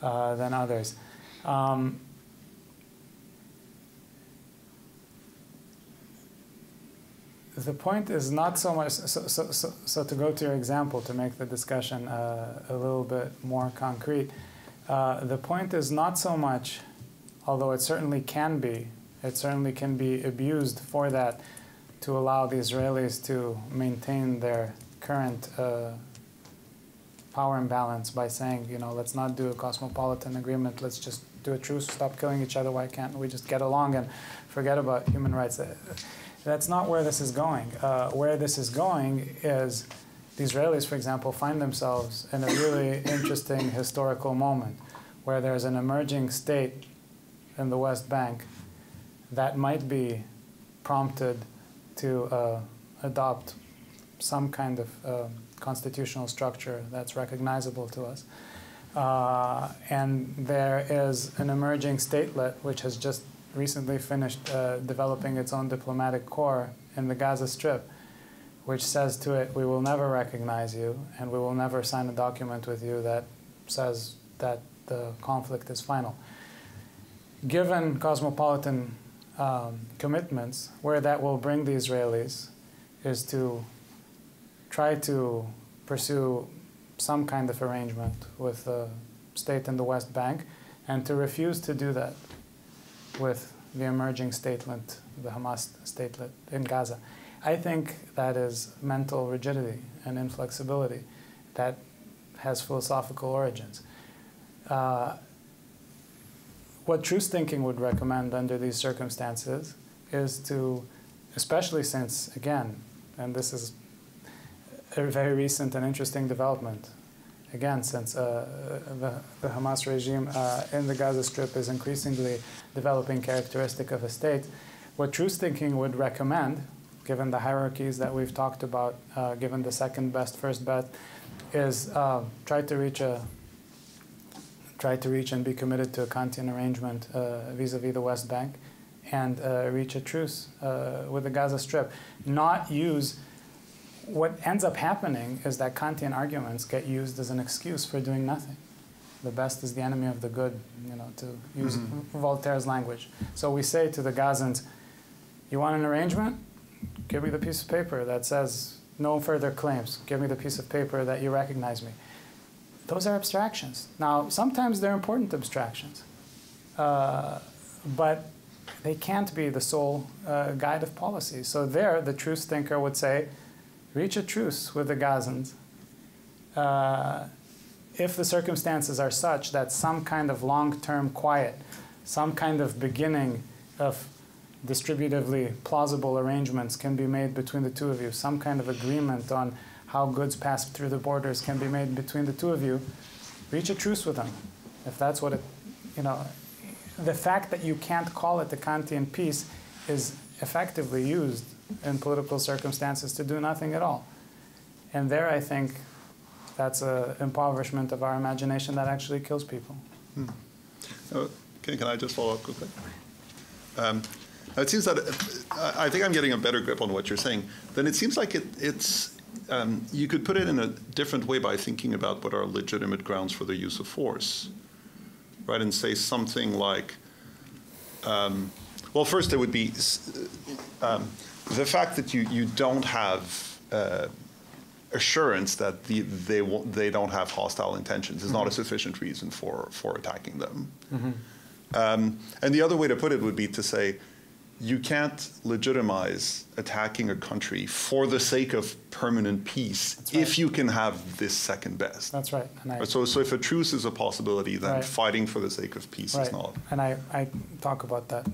than others. The point is not so much, so to go to your example to make the discussion a little bit more concrete, the point is not so much, although it certainly can be abused for that, to allow the Israelis to maintain their current power imbalance by saying, let's not do a cosmopolitan agreement, let's just do a truce, stop killing each other, why can't we just get along and forget about human rights? That's not where this is going. Where this is going is the Israelis, for example, find themselves in a really interesting historical moment where there's an emerging state in the West Bank that might be prompted to adopt some kind of constitutional structure that's recognizable to us. And there is an emerging statelet which has just recently finished developing its own diplomatic corps in the Gaza Strip, which says to it, we will never recognize you and we will never sign a document with you that says that the conflict is final. Given cosmopolitan commitments, where that will bring the Israelis is to try to pursue some kind of arrangement with the state in the West Bank and to refuse to do that with the emerging statelet, the Hamas statelet in Gaza. I think that is mental rigidity and inflexibility that has philosophical origins. What truce thinking would recommend under these circumstances is to, especially since, again, and this is a very recent and interesting development, again, since the Hamas regime in the Gaza Strip is increasingly developing characteristic of a state, what truce thinking would recommend, given the hierarchies that we've talked about, given the second best, first best, is try to reach and be committed to a Kantian arrangement vis-a-vis the West Bank, and reach a truce with the Gaza Strip. Not use. What ends up happening is that Kantian arguments get used as an excuse for doing nothing. The best is the enemy of the good, to use Voltaire's language. So we say to the Gazans, you want an arrangement? Give me the piece of paper that says no further claims. Give me the piece of paper that you recognize me. Those are abstractions. Now, sometimes they're important abstractions, but they can't be the sole guide of policy. So there, the truce thinker would say, reach a truce with the Gazans if the circumstances are such that some kind of long-term quiet, some kind of beginning of distributively plausible arrangements can be made between the two of you, some kind of agreement on how goods pass through the borders can be made between the two of you, reach a truce with them. If that's what it, the fact that you can't call it the Kantian peace is effectively used in political circumstances to do nothing at all. And there, I think, that's an impoverishment of our imagination that actually kills people. Okay, can I just follow up quickly? It seems that I think I'm getting a better grip on what you're saying. Then it seems like it's you could put it in a different way by thinking about what are legitimate grounds for the use of force, right? And say something like, well, first there would be the fact that you don't have assurance that they don't have hostile intentions is not a sufficient reason for attacking them. And the other way to put it would be to say, you can't legitimize attacking a country for the sake of permanent peace if you can have this second best. That's right. And so if a truce is a possibility, then fighting for the sake of peace is not. And I talk about that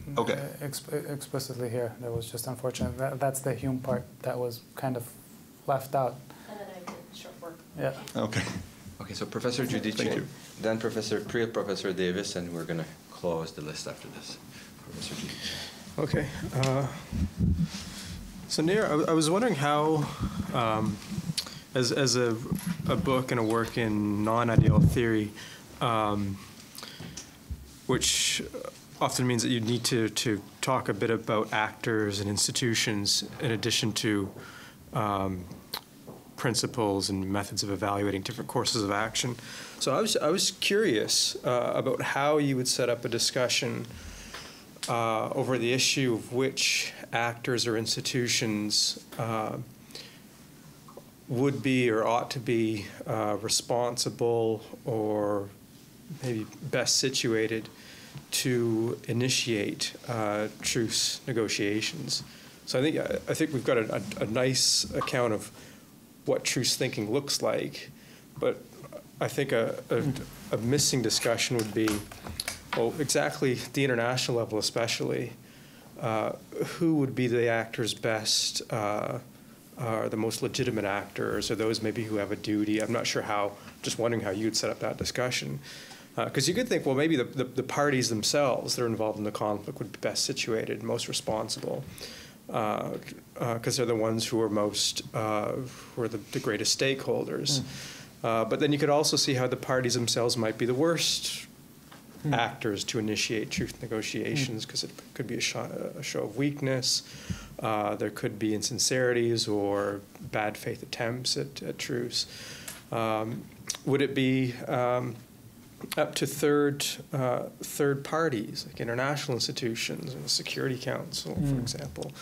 explicitly here. That was just unfortunate. That's the Hume part that was kind of left out. And then I did short work. Yeah. Okay. Okay, so Professor Giudice, then Professor Davis, and we're going to close the list after this. Professor Giudice. Okay. So Nir, I was wondering how, as a book and a work in non-ideal theory, which often means that you need to talk a bit about actors and institutions in addition to principles and methods of evaluating different courses of action. So I was curious about how you would set up a discussion over the issue of which actors or institutions would be or ought to be responsible or maybe best situated to initiate truce negotiations. So I think we've got a nice account of what truce thinking looks like, but I think a missing discussion would be, well, exactly the international level especially, who would be the actors best, are the most legitimate actors, or those maybe who have a duty? I'm not sure how, just wondering how you'd set up that discussion. Because you could think, well, maybe the parties themselves that are involved in the conflict would be best situated, most responsible, because they're the ones who are most, who are the greatest stakeholders. But then you could also see how the parties themselves might be the worst actors to initiate truce negotiations, because it could be a show of weakness. There could be insincerities or bad faith attempts at truce. Would it be up to third parties, like international institutions and the Security Council, for example?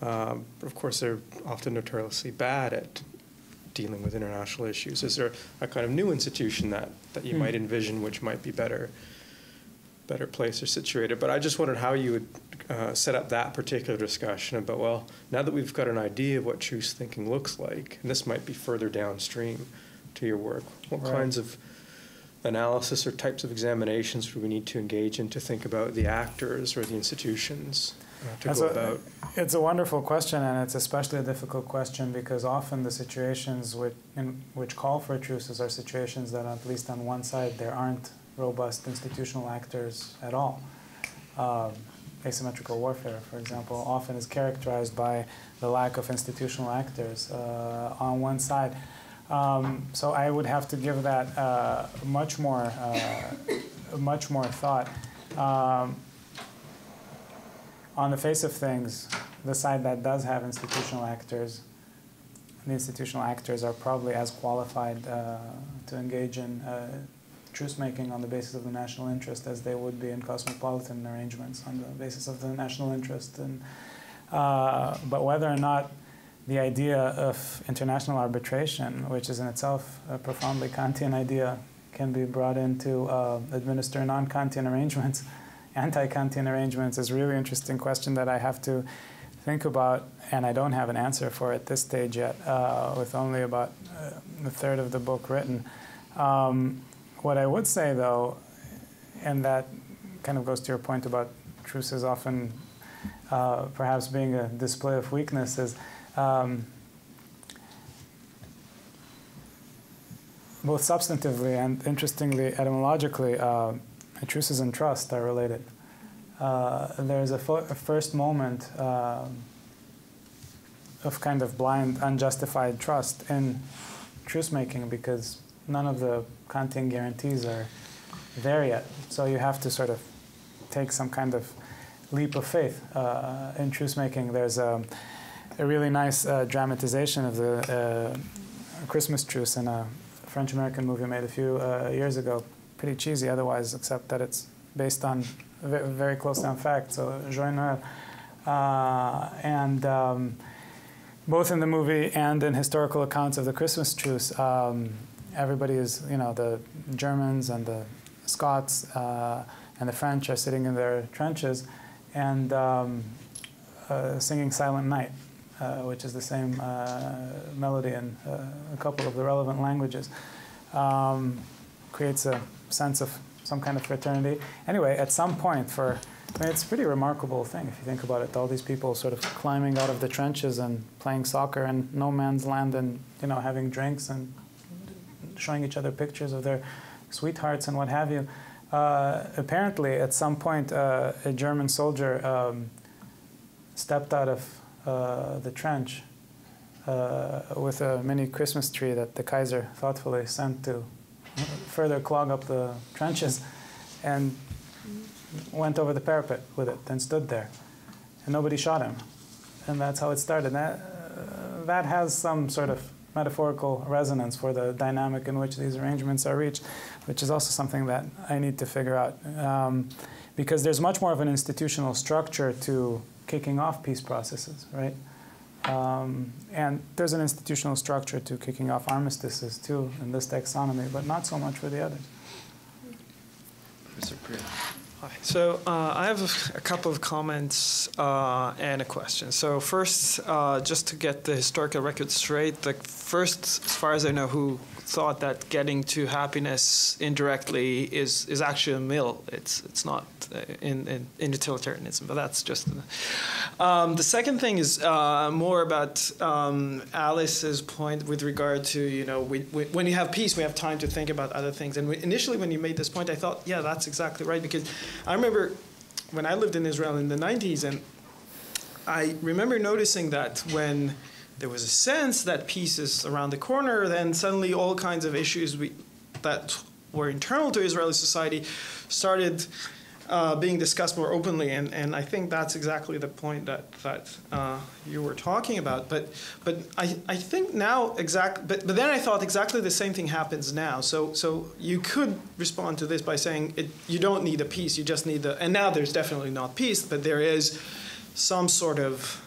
Of course, they're often notoriously bad at dealing with international issues. Is there a kind of new institution that you might envision which might be better placed or situated? But I just wondered how you would set up that particular discussion about, well, now that we've got an idea of what truce thinking looks like, and this might be further downstream to your work, what kinds of analysis or types of examinations do we need to engage in to think about the actors or the institutions to go about? It's a wonderful question, and it's especially a difficult question because often the situations which call for truces are situations that, at least on one side, there aren't robust institutional actors at all. Asymmetrical warfare, for example, often is characterized by the lack of institutional actors on one side. So I would have to give that much more thought. On the face of things, the side that does have institutional actors, the institutional actors are probably as qualified to engage in truce-making on the basis of the national interest as they would be in cosmopolitan arrangements on the basis of the national interest. And, but whether or not the idea of international arbitration, which is in itself a profoundly Kantian idea, can be brought in to administer non-Kantian arrangements, anti-Kantian arrangements, is a really interesting question that I have to think about, and I don't have an answer for at this stage yet, with only about a third of the book written. What I would say, though, and that kind of goes to your point about truces often perhaps being a display of weakness, is both substantively and, interestingly, etymologically, truces and trust are related. There's a first moment of kind of blind, unjustified trust in truce-making because none of the Kantian guarantees are there yet. So you have to sort of take some kind of leap of faith in truce-making. There's a really nice dramatization of the Christmas truce in a French-American movie made a few years ago. Pretty cheesy otherwise, except that it's based on very close down facts. So Joyeux and both in the movie and in historical accounts of the Christmas truce, everybody is, the Germans and the Scots and the French are sitting in their trenches and singing Silent Night, which is the same melody in a couple of the relevant languages. Creates a sense of some kind of fraternity. Anyway, at some point it's a pretty remarkable thing if you think about it. All these people sort of climbing out of the trenches and playing soccer in no man's land and, having drinks and showing each other pictures of their sweethearts and what have you. Apparently, at some point, a German soldier stepped out of the trench with a mini Christmas tree that the Kaiser thoughtfully sent to further clog up the trenches, and went over the parapet with it and stood there, and nobody shot him, and that's how it started. That has some sort of metaphorical resonance for the dynamic in which these arrangements are reached, which is also something that I need to figure out, because there's much more of an institutional structure to kicking off peace processes, right? And there's an institutional structure to kicking off armistices too in this taxonomy, but not so much for the others. Mr. Priya. Hi. So I have a couple of comments and a question. So first, just to get the historical record straight, the first, as far as I know, who thought that getting to happiness indirectly is actually a mill. It's not in utilitarianism, but that's just the second thing is more about Alice's point with regard to, when you have peace, we have time to think about other things. And initially when you made this point, I thought, yeah, that's exactly right, because I remember when I lived in Israel in the 90s, and I remember noticing that when there was a sense that peace is around the corner, then suddenly all kinds of issues that were internal to Israeli society started being discussed more openly, and I think that's exactly the point that you were talking about. But I think now but then I thought exactly the same thing happens now. So you could respond to this by saying you don't need a peace, you just need and now there's definitely not peace, but there is some sort of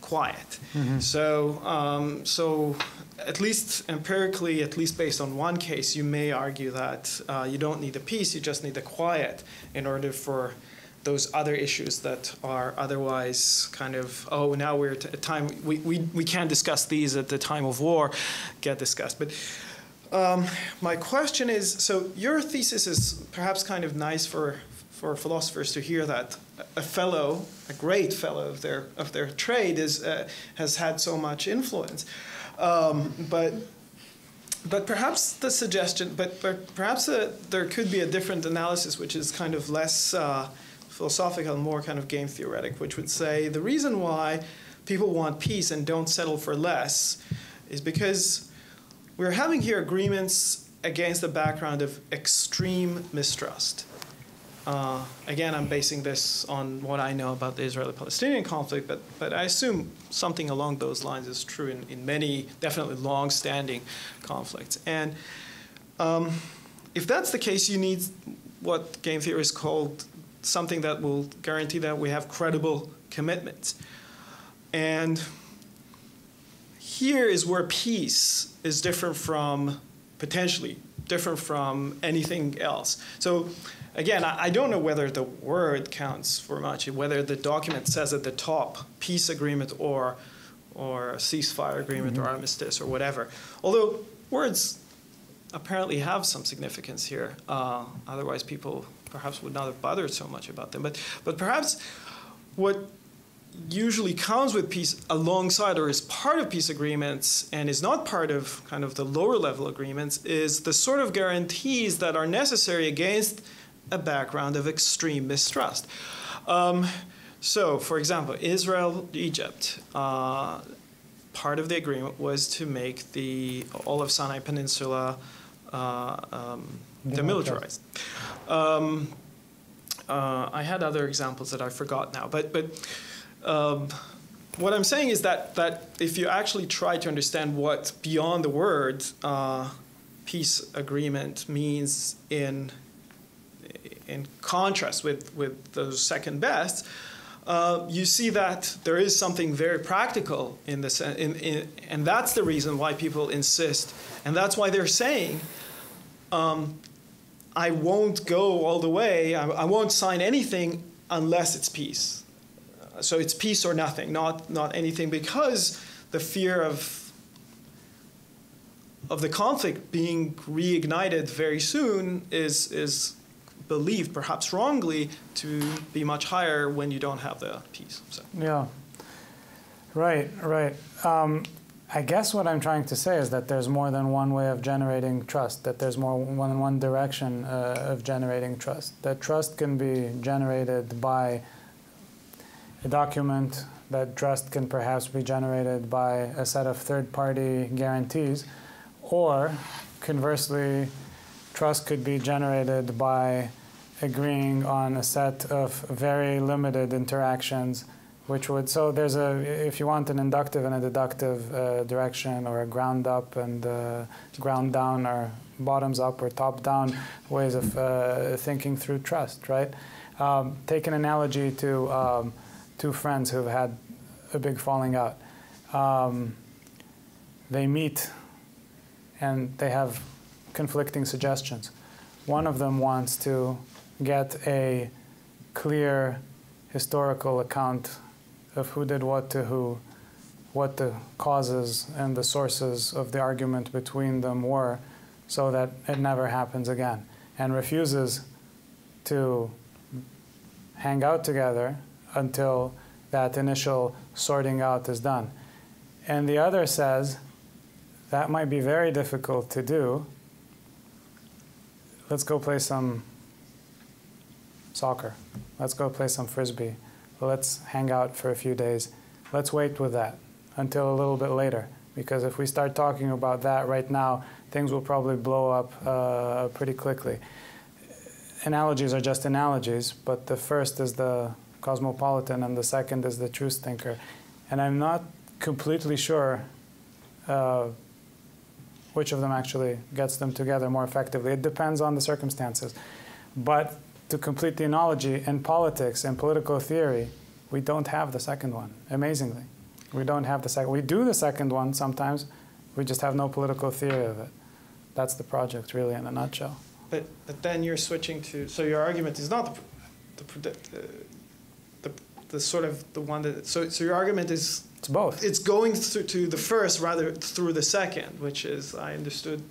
quiet. Mm-hmm. So at least empirically, at least based on one case, you may argue that you don't need the peace, you just need the quiet in order for those other issues that are otherwise kind of, now we're at a time, we can't discuss these at the time of war, get discussed. But my question is, so your thesis is perhaps kind of nice for philosophers to hear that a great fellow of their trade has had so much influence. But perhaps the suggestion, but perhaps there could be a different analysis, which is kind of less philosophical, more kind of game theoretic, which would say the reason why people want peace and don't settle for less is because we're having here agreements against the background of extreme mistrust. Again, I'm basing this on what I know about the Israeli-Palestinian conflict, but I assume something along those lines is true in many, definitely long-standing conflicts. And if that's the case, you need what game theorists called something that will guarantee that we have credible commitments. And here is where peace is different from, potentially different from anything else. So again, I don't know whether the word counts for much, whether the document says at the top peace agreement or ceasefire agreement or armistice or whatever. Although words apparently have some significance here. Otherwise, people perhaps would not have bothered so much about them. But perhaps what usually comes with peace alongside or is part of peace agreements and is not part of kind of the lower level agreements is the sort of guarantees that are necessary against a background of extreme mistrust. So, for example, Israel-Egypt, part of the agreement was to make all of Sinai Peninsula demilitarized. I had other examples that I forgot now, but what I'm saying is that if you actually try to understand what beyond the word peace agreement means in contrast with those second best, you see that there is something very practical in this, and that's the reason why people insist, and that's why they're saying, I won't go all the way, I won't sign anything unless it's peace. So it's peace or nothing, not anything, because the fear of the conflict being reignited very soon is believed, perhaps wrongly, to be much higher when you don't have the peace. So. Yeah, right. I guess what I'm trying to say is that there's more than one way of generating trust, that there's more than one direction of generating trust. That trust can be generated by a document, that trust can perhaps be generated by a set of third-party guarantees, or conversely, trust could be generated by agreeing on a set of very limited interactions, which would, so there's if you want an inductive and a deductive direction, or a ground up and ground down, or bottoms up or top down ways of thinking through trust, right? Take an analogy to two friends who've had a big falling out. They meet and they have conflicting suggestions. One of them wants to get a clear historical account of who did what to who, what the causes and the sources of the argument between them were, so that it never happens again, and refuses to hang out together until that initial sorting out is done. And the other says, that might be very difficult to do. Let's go play some soccer. Let's go play some frisbee. Let's hang out for a few days. Let's wait with that until a little bit later, because if we start talking about that right now, things will probably blow up pretty quickly. Analogies are just analogies, but the first is the cosmopolitan and the second is the truth thinker. And I'm not completely sure which of them actually gets them together more effectively. It depends on the circumstances. But to complete the analogy, in politics and political theory, we don't have the second one, amazingly. We don't have the second. We do the second one sometimes, we just have no political theory of it. That's the project, really, in a nutshell. But then you're switching to, so your argument is not the sort of the one that, so your argument is, it's both. It's going to the first rather through the second, which is, I understood.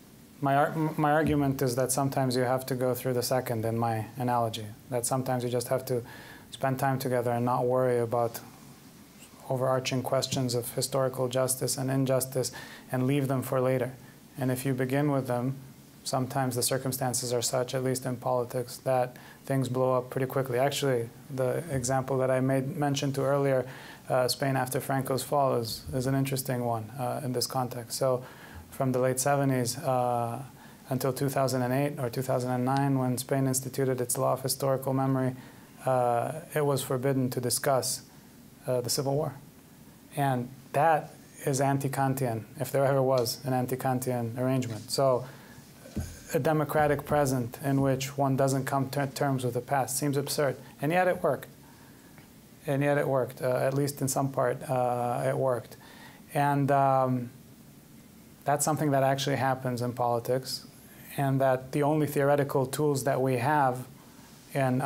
My argument is that sometimes you have to go through the second in my analogy, that sometimes you just have to spend time together and not worry about overarching questions of historical justice and injustice and leave them for later. And if you begin with them, sometimes the circumstances are such, at least in politics, that things blow up pretty quickly. Actually, the example that I mentioned to earlier, Spain after Franco's fall, is an interesting one in this context. So from the late 70s until 2008 or 2009, when Spain instituted its law of historical memory, it was forbidden to discuss the Civil War. And that is anti-Kantian, if there ever was an anti-Kantian arrangement. So a democratic present in which one doesn't come to terms with the past seems absurd. And yet it worked. And yet it worked. At least in some part, it worked. And that's something that actually happens in politics, and that the only theoretical tools that we have in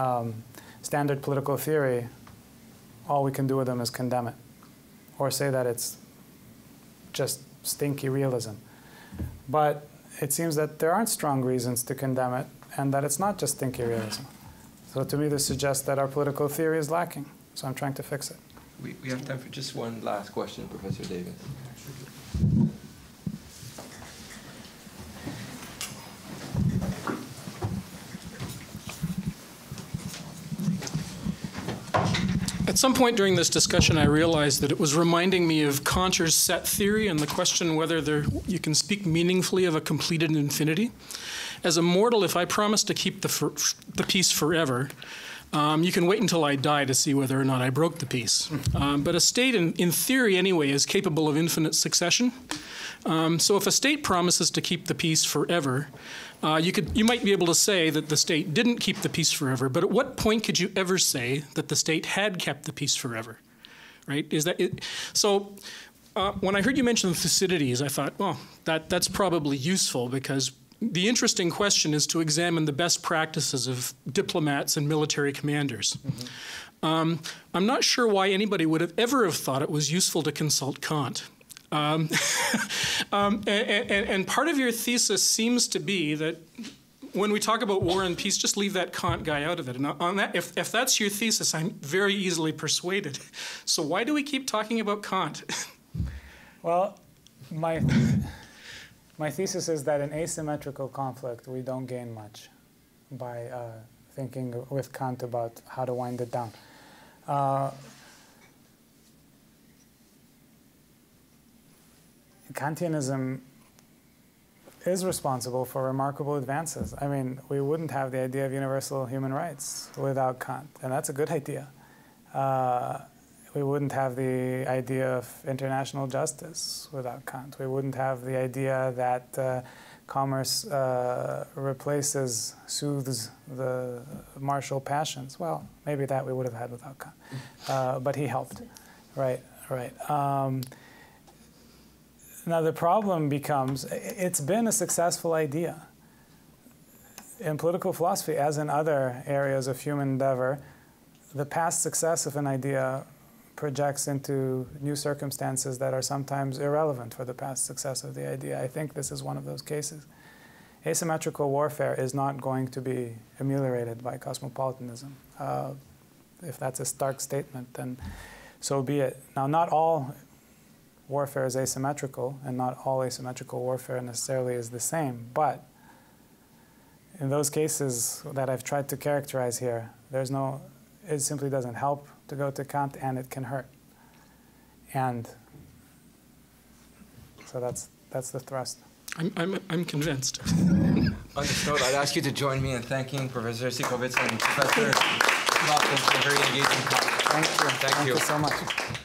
standard political theory, all we can do with them is condemn it, or say that it's just stinky realism. But it seems that there aren't strong reasons to condemn it, and that it's not just stinky realism. So to me, this suggests that our political theory is lacking. So I'm trying to fix it. We have time for just one last question, Professor Davis. At some point during this discussion, I realized that it was reminding me of Kantor's set theory and the question whether you can speak meaningfully of a completed infinity. As a mortal, if I promise to keep the peace forever, you can wait until I die to see whether or not I broke the peace. But a state, in theory anyway, is capable of infinite succession. So if a state promises to keep the peace forever, you might be able to say that the state didn't keep the peace forever, but at what point could you ever say that the state had kept the peace forever, right? Is that it? So when I heard you mention Thucydides, I thought, well, that's probably useful, because the interesting question is to examine the best practices of diplomats and military commanders. Mm-hmm. I'm not sure why anybody would have ever thought it was useful to consult Kant. And part of your thesis seems to be that when we talk about war and peace, just leave that Kant guy out of it. And on that, if that's your thesis, I'm very easily persuaded. So why do we keep talking about Kant? Well, my thesis is that in asymmetrical conflict, we don't gain much by thinking with Kant about how to wind it down. Kantianism is responsible for remarkable advances. I mean, we wouldn't have the idea of universal human rights without Kant, and that's a good idea. We wouldn't have the idea of international justice without Kant. We wouldn't have the idea that commerce soothes the martial passions. Well, maybe that we would have had without Kant, but he helped. Right. Now the problem becomes, it's been a successful idea. In political philosophy, as in other areas of human endeavor, the past success of an idea projects into new circumstances that are sometimes irrelevant for the past success of the idea. I think this is one of those cases. Asymmetrical warfare is not going to be ameliorated by cosmopolitanism. If that's a stark statement, then so be it. Now, not all warfare is asymmetrical, and not all asymmetrical warfare necessarily is the same, but in those cases that I've tried to characterize here, it simply doesn't help to go to Kant, and it can hurt. And so that's the thrust. I'm convinced. On this note, I'd ask you to join me in thanking Professor Eisikovits and Professor MacLachlan for a very engaging talk. Thank you. Thank you so much.